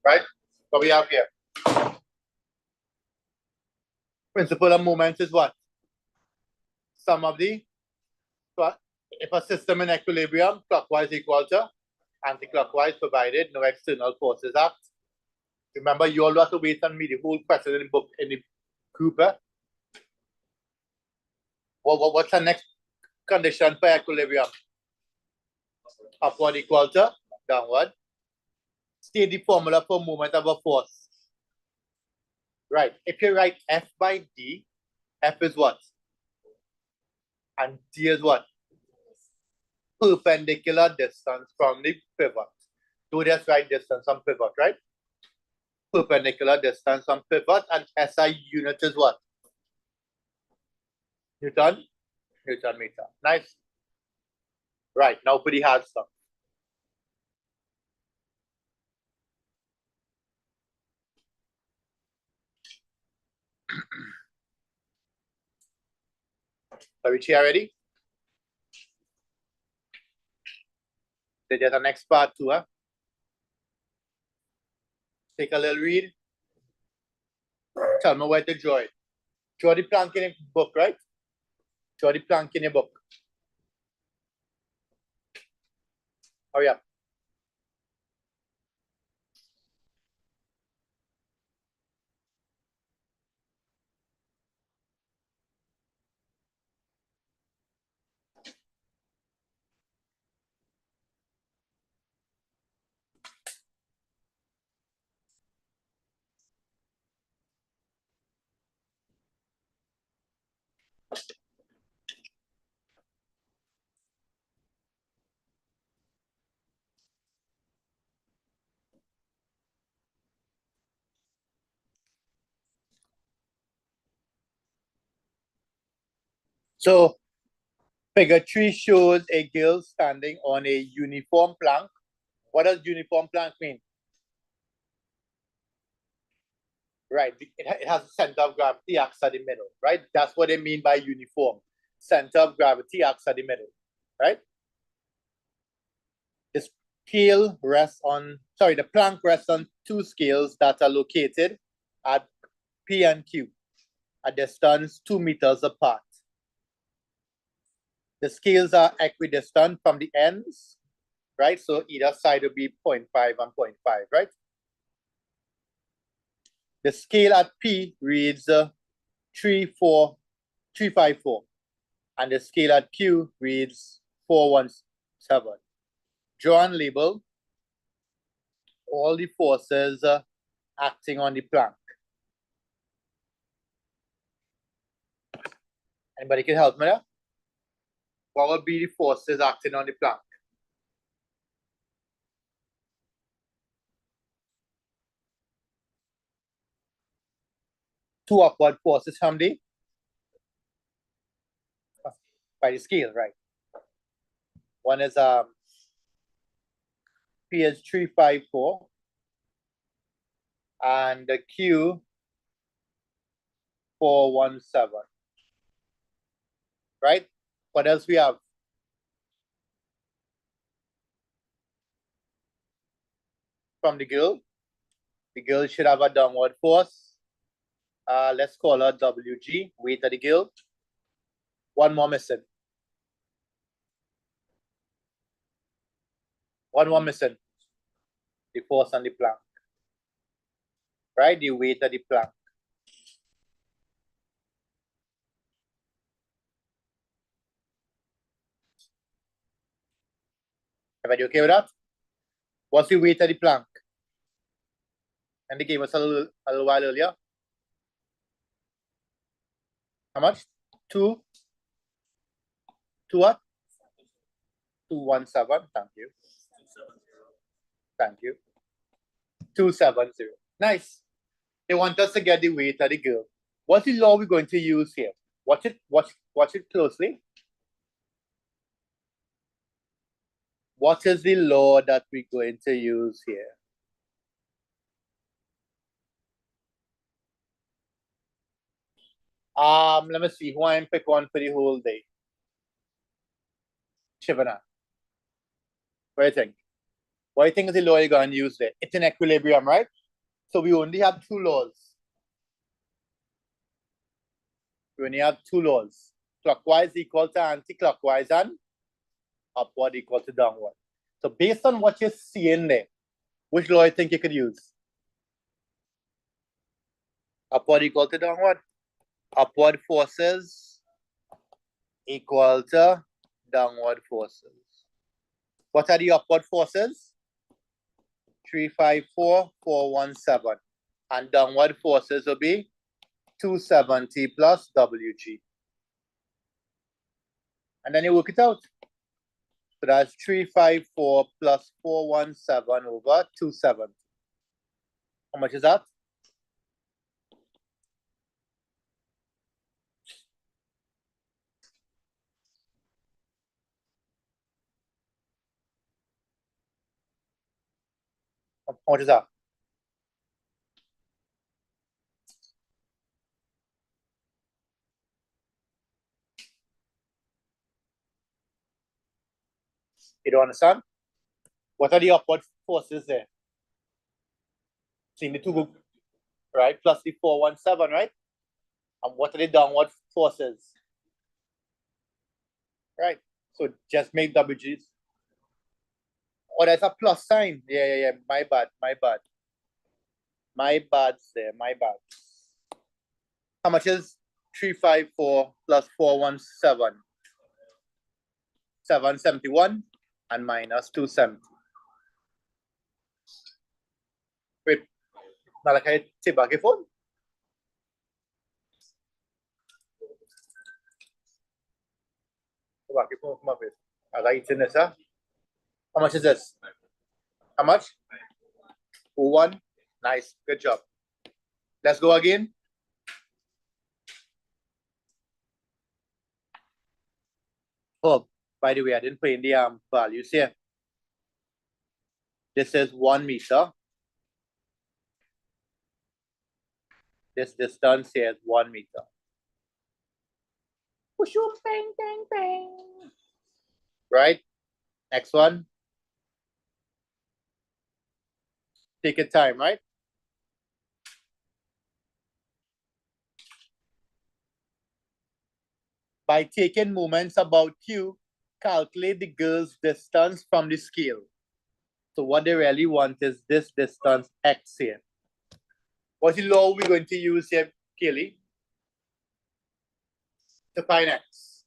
Right? What we have here. Principle of moments is what? Sum of the, if a system in equilibrium, clockwise equal to anti-clockwise, provided no external forces act. Remember, you all have to wait on me the whole question in the book, in the group. What's the next condition for equilibrium? Upward equal to downward. State the formula for moment of a force. Right. If you write F by D, F is what? And D is what? Perpendicular distance from the pivot. Do just write distance on pivot, right? Perpendicular distance on pivot, and SI unit is what? Newton? Newton meter. Nice. Right, now for the hard stuff. Are we here ready? There's the next part too, huh? Take a little read. Tell me where to draw it. Draw the plank in your book, right? Draw the plank in your book. Hurry up. So, figure 3 shows a girl standing on a uniform plank. What does uniform plank mean? Right, it has a center of gravity acts at the middle, right? That's what they mean by uniform. Center of gravity acts at the middle, right? The scale rests on, the plank rests on 2 scales that are located at P and Q, a distance 2 meters apart. The scales are equidistant from the ends, right? So either side will be 0.5 and 0.5, right? The scale at P reads 354, and the scale at Q reads 417. Draw and label all the forces acting on the plank. Anybody can help me there? What would be the forces acting on the plank? Two upward forces from the by the scale, right? One is P is 354, and the Q 417. right? What else we have? From the girl should have a downward force. Let's call her WG, weight of the girl. One more missing. One more missing. The force on the plank. Right? The weight of the plank. Everybody okay with that? What's the weight of the plank? And they gave us a little while earlier. How much? Two what? 217. Thank you. Thank you. 270. Nice. They want us to get the weight of the girl. What's the law we're going to use here? Watch it closely. What is the law that we're going to use here? Let me see who I pick on for the whole day. Shivana. What do you think? What do you think is the law you're going to use there? It's in equilibrium, right? So we only have two laws. We only have two laws. Clockwise equal to anti-clockwise and upward equal to downward. So based on what you're seeing there, which law do you think you could use? Upward equal to downward. Upward forces equal to downward forces. What are the upward forces? 354, 417. And downward forces will be 270 plus WG. And then you work it out. So that's 354 plus 417 over 270. How much is that? How much is that? You don't understand? What are the upward forces there? See the two, right? Plus the 417, right? And what are the downward forces? Right. So just make WGs. Oh, that's a plus sign. Yeah. My bad. My bad there. My bad. How much is 354 plus 417? 771 and minus 270. Wait, nalakay tiba ke phone? Tiba ke phone kumapit. Alright, huh? How much is this? How much? 01. Nice. Good job. Let's go again. Oh, by the way, I didn't put in the values here. This is 1 meter. This distance here is 1 meter. Bang, bang, bang. Right? Next one. Take your time, right? By taking moments about Q, calculate the girl's distance from the scale. So what they really want is this distance X here. What's the law we're going to use here, Kaylee? To find X.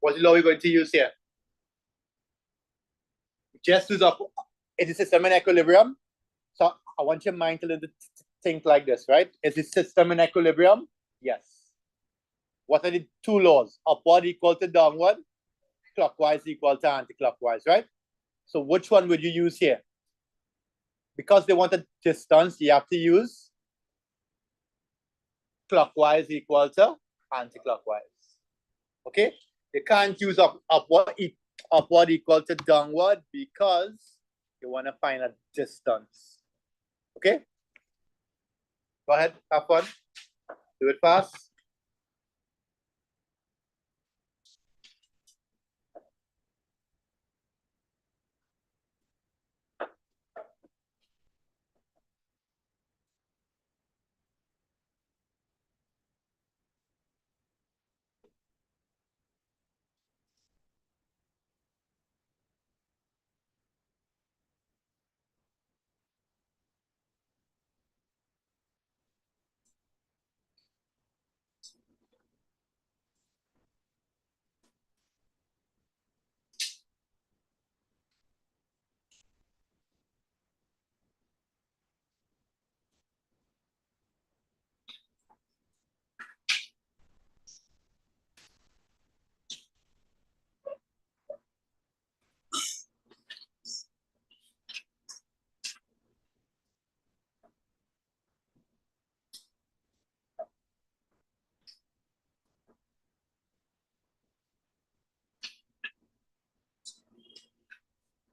What's the law we're going to use here? Just use up. Is the system in equilibrium? So I want your mind to think like this, right? Is the system in equilibrium? Yes. What are the two laws? Upward equal to downward, clockwise equal to anti-clockwise, right? So which one would you use here? Because they want a distance, you have to use clockwise equal to anti-clockwise. Okay? You can't use upward equal to downward because you want to find a distance. Okay? Go ahead, have fun. Do it fast.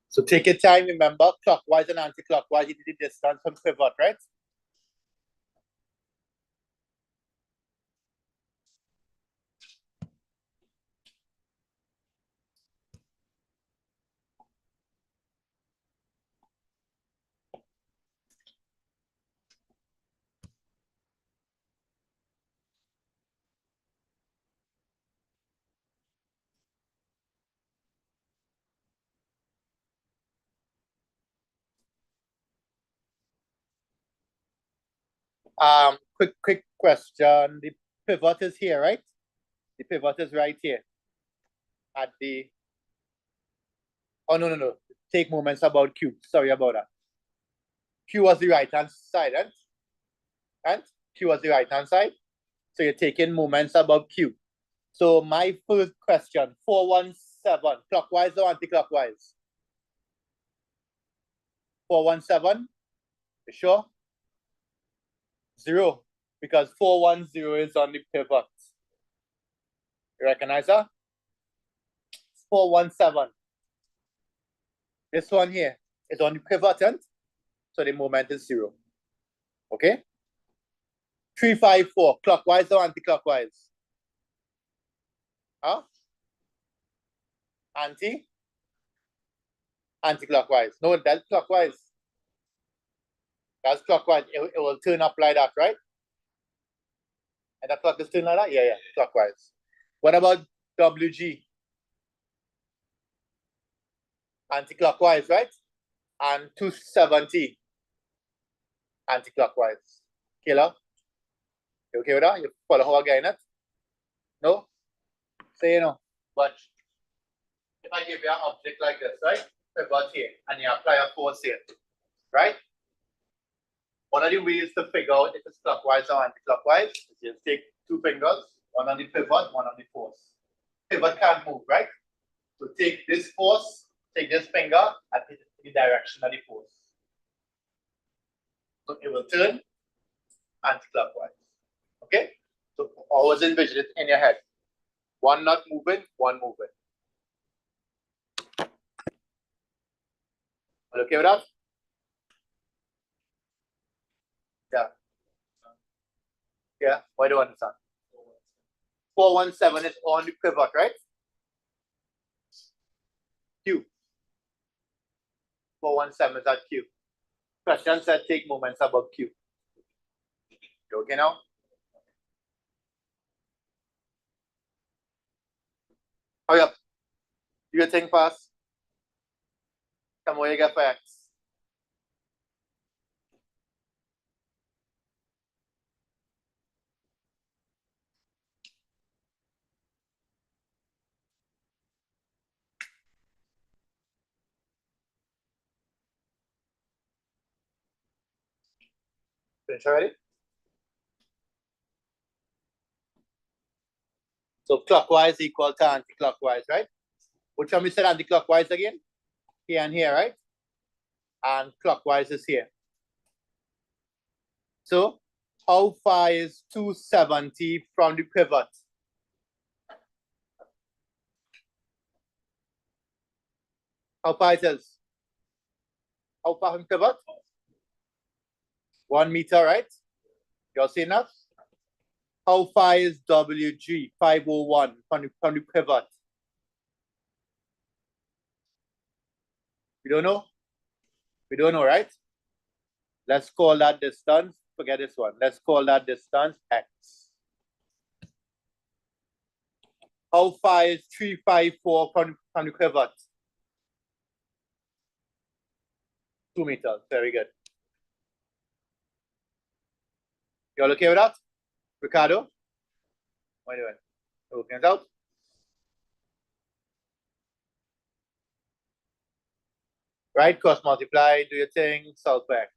So take your time, remember, clockwise and anti-clockwise, you need the distance from pivot, right? Quick question. The pivot is here, right? The pivot is right here at the, oh, no. Take moments about Q. Sorry about that. Q was the right-hand side, right? And Q was the right-hand side. So you're taking moments above Q. So my first question, 417, clockwise or anti-clockwise? 417, you sure? 0, because 410 is on the pivot. You recognize that? 417. This one here is on the pivot end, so the moment is 0. Okay? 354, clockwise or anti-clockwise? Huh? Anti-clockwise. No, that's clockwise. That's clockwise. It will turn up like that, right? And the clock is turning like that? Yeah, clockwise. What about WG? Anti-clockwise, right? And 270 anti-clockwise. Killer? You okay with that? You follow how I get it? No? Say you know. But if I give you an object like this, right? Pivot here, and you apply a force here, right? One of the ways to figure out if it's clockwise or anti-clockwise is you take two fingers, one on the pivot, one on the force. Pivot can't move, right? So take this force, take this finger, and hit it in the direction of the force. So it will turn anti-clockwise. Okay? So always envision it in your head. One not moving, one moving. Okay with that? Yeah. Yeah. Why do you understand? 417 is on the pivot, right? Q. 417 is at Q. Question said take moments above Q. You okay now? Hurry up. Do your thing fast. Come on, you get facts. Finish already? So clockwise equal to anti-clockwise, right? Which one we said anti-clockwise again? Here and here, right? And clockwise is here. So how far is 270 from the pivot? How far it is? How far from pivot? 1 meter, right? Y'all seen that? How far is WG 501 from the pivot? We don't know? We don't know, right? Let's call that distance. Forget this one. Let's call that distance X. How far is 354 from the pivot? 2 meters. Very good. Y'all okay with that? Ricardo? What are you doing? Working it out? Right? Cross multiply. Do your thing. Solve for X.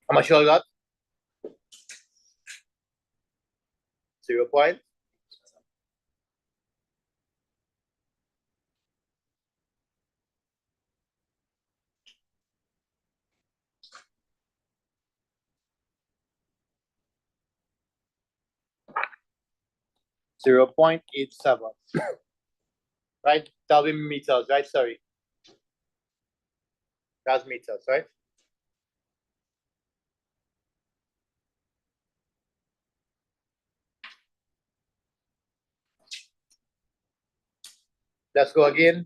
How much y'all got? 0 point. Zero 0.87. Right? That'll be meters, right? Sorry. That's meters, right? Let's go again.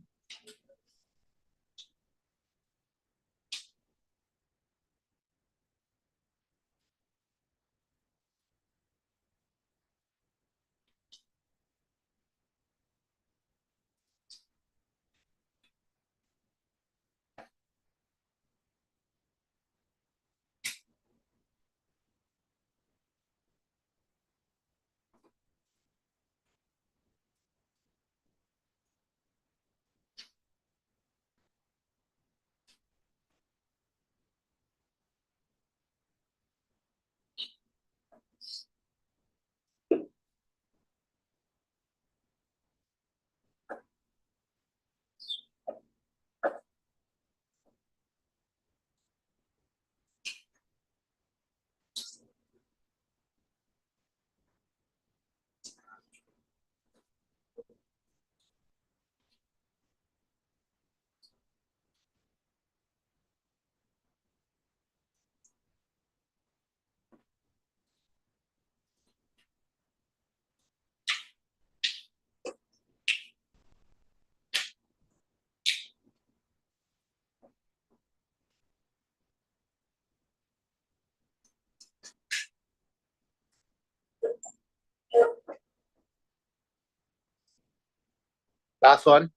Last one.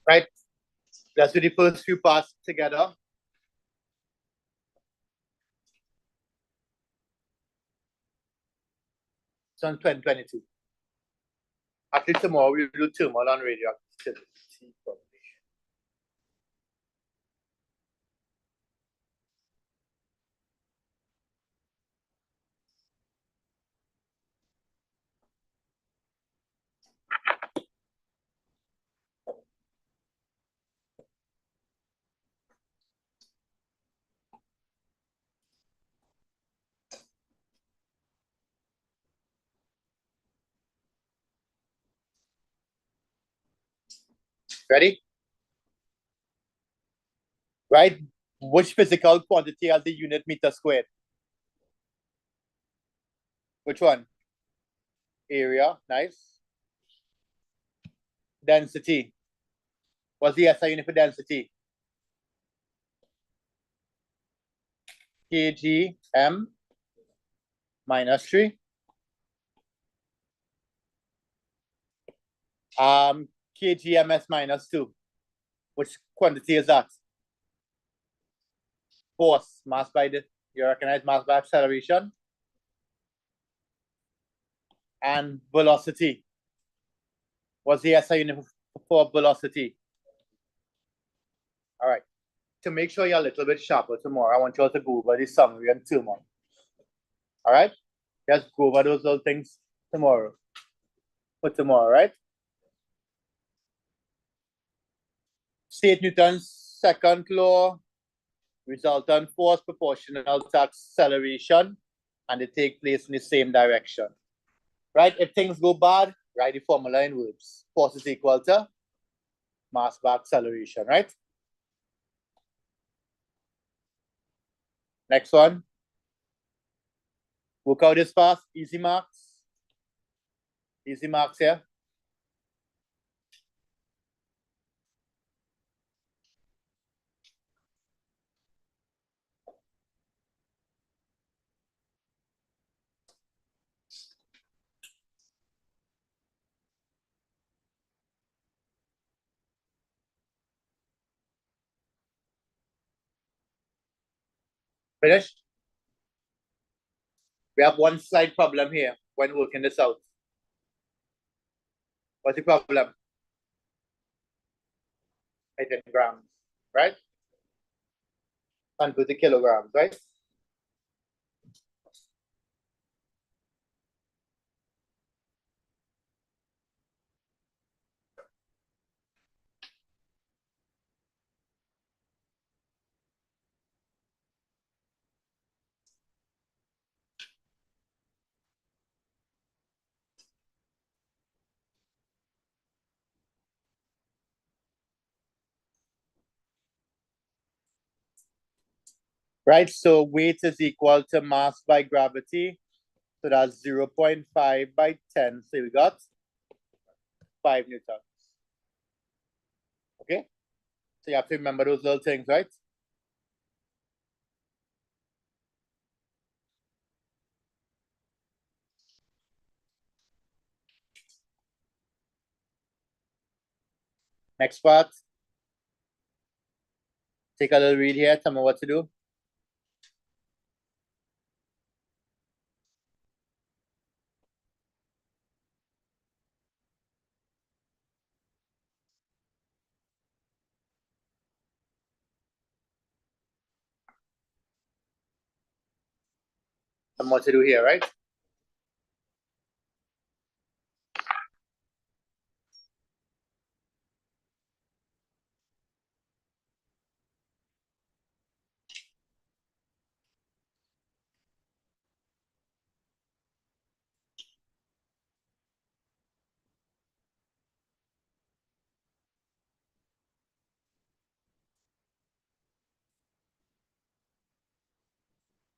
Right? Let's do the first few parts together. It's on 2022. Actually, tomorrow we'll do thermal and radioactivity. Ready? Right? Which physical quantity has the unit meter squared? Which one? Area, nice. Density. What's the SI unit for density? kgm minus 3. kgms minus 2. Which quantity is that? Force, mass by the, you recognize mass by acceleration. And velocity. What's the SI unit for velocity? All right. To make sure you're a little bit sharper tomorrow, I want you all to go over the summary and thermal. All right? Just go over those little things tomorrow. For tomorrow, right? State Newton's second law, resultant force proportional to acceleration, and they take place in the same direction. Right? If things go bad, write the formula in words. Force is equal to mass by acceleration, right? Next one. Work out this fast. Easy marks. Easy marks here. Finished? We have one slight problem here when working this out. What's the problem? 18 grams, right? And 20 kilograms, right? Right, so weight is equal to mass by gravity. So that's 0.5 by 10. So we got 5 newtons. Okay? So you have to remember those little things, right? Next part. Take a little read here. Tell me what to do. Tell me what to do here, right?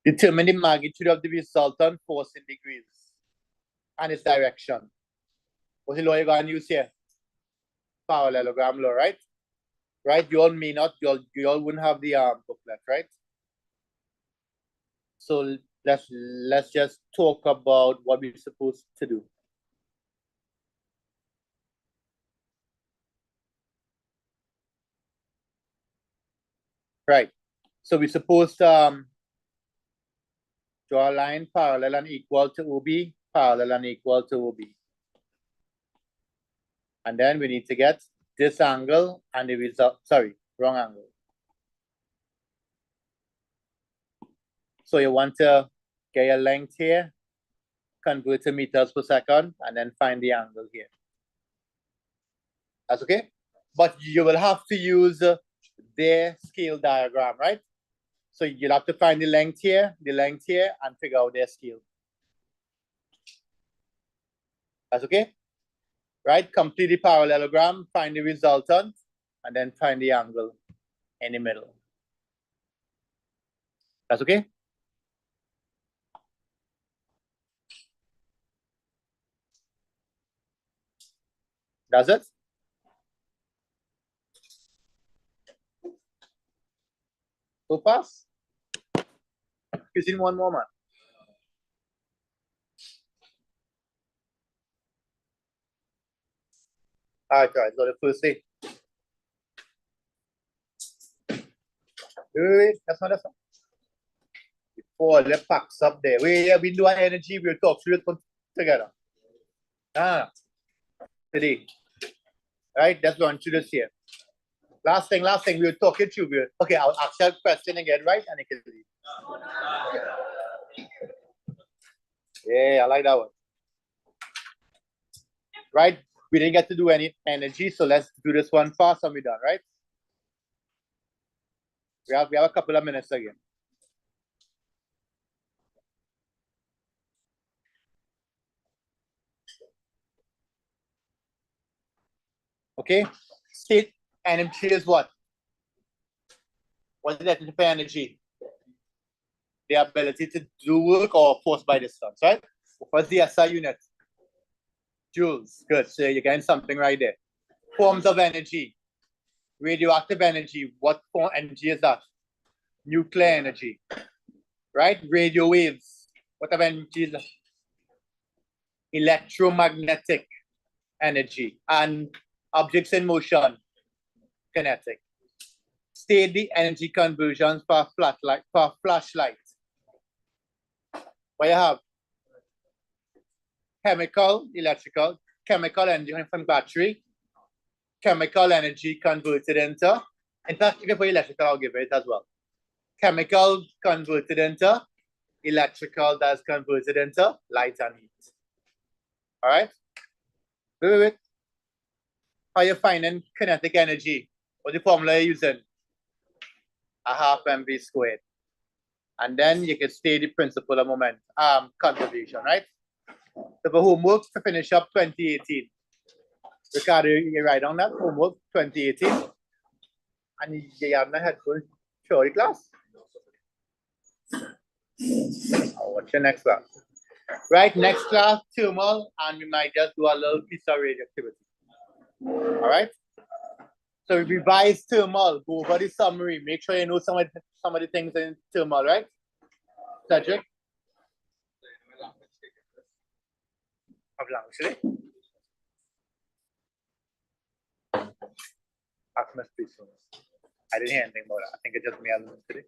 Determine the magnitude of the resultant force in degrees and its direction. What's the law you're going to use here? Parallelogram law, right? Right? You all may not, you all wouldn't have the booklet, right? So let's just talk about what we're supposed to do. Right. So we're supposed to draw a line parallel and equal to OB parallel and equal to OB. And then we need to get this angle and the result, sorry, wrong angle. So you want to get your length here, convert to meters per second, and then find the angle here. That's okay? But you will have to use their scale diagram, right? So you'll have to find the length here, and figure out their scale. That's okay? Right? Complete the parallelogram, find the resultant, and then find the angle in the middle. That's okay? That's it? So fast? Using one more, man. All right, so the first day. Wait, that's not. Before the packs up there. We do our energy, we'll talk through it together. Today. Right, let's run through this here. Last thing, we'll talk it through. Okay, I'll ask that question again, right? And it can leave. Yeah, I like that one. Right, we didn't get to do any energy, so let's do this one fast and we're done, right? We have a couple of minutes again. Okay, state energy is what? What is the definition for energy? The ability to do work or force by distance, right? What's the SI unit? Joules. Good. So you're getting something right there. Forms of energy. Radioactive energy. What form of energy is that? Nuclear energy. Right? Radio waves. What type of energy is that? Electromagnetic energy. And objects in motion. Kinetic. State the energy conversions for flashlight. What you have? Chemical, electrical, chemical energy from battery, chemical energy converted into, in fact, if you put electrical, I'll give it as well. Chemical converted into, electrical that's converted into light and heat. All right? Wait. How are you finding kinetic energy? What's the formula you're using? 1/2 mv squared. And then you can state the principle of moment, conservation, right? So for homework to finish up 2018. Ricardo, you write down that homework 2018. And you have my headphones theory class. I'll watch your next class. Right, next class, thermal, and we might just do a little piece of radioactivity. All right? So we revise thermal, go over the summary, make sure you know some of the things in thermal, right? Cedric? Of language today? I didn't hear anything about that. I think it's just me alone today.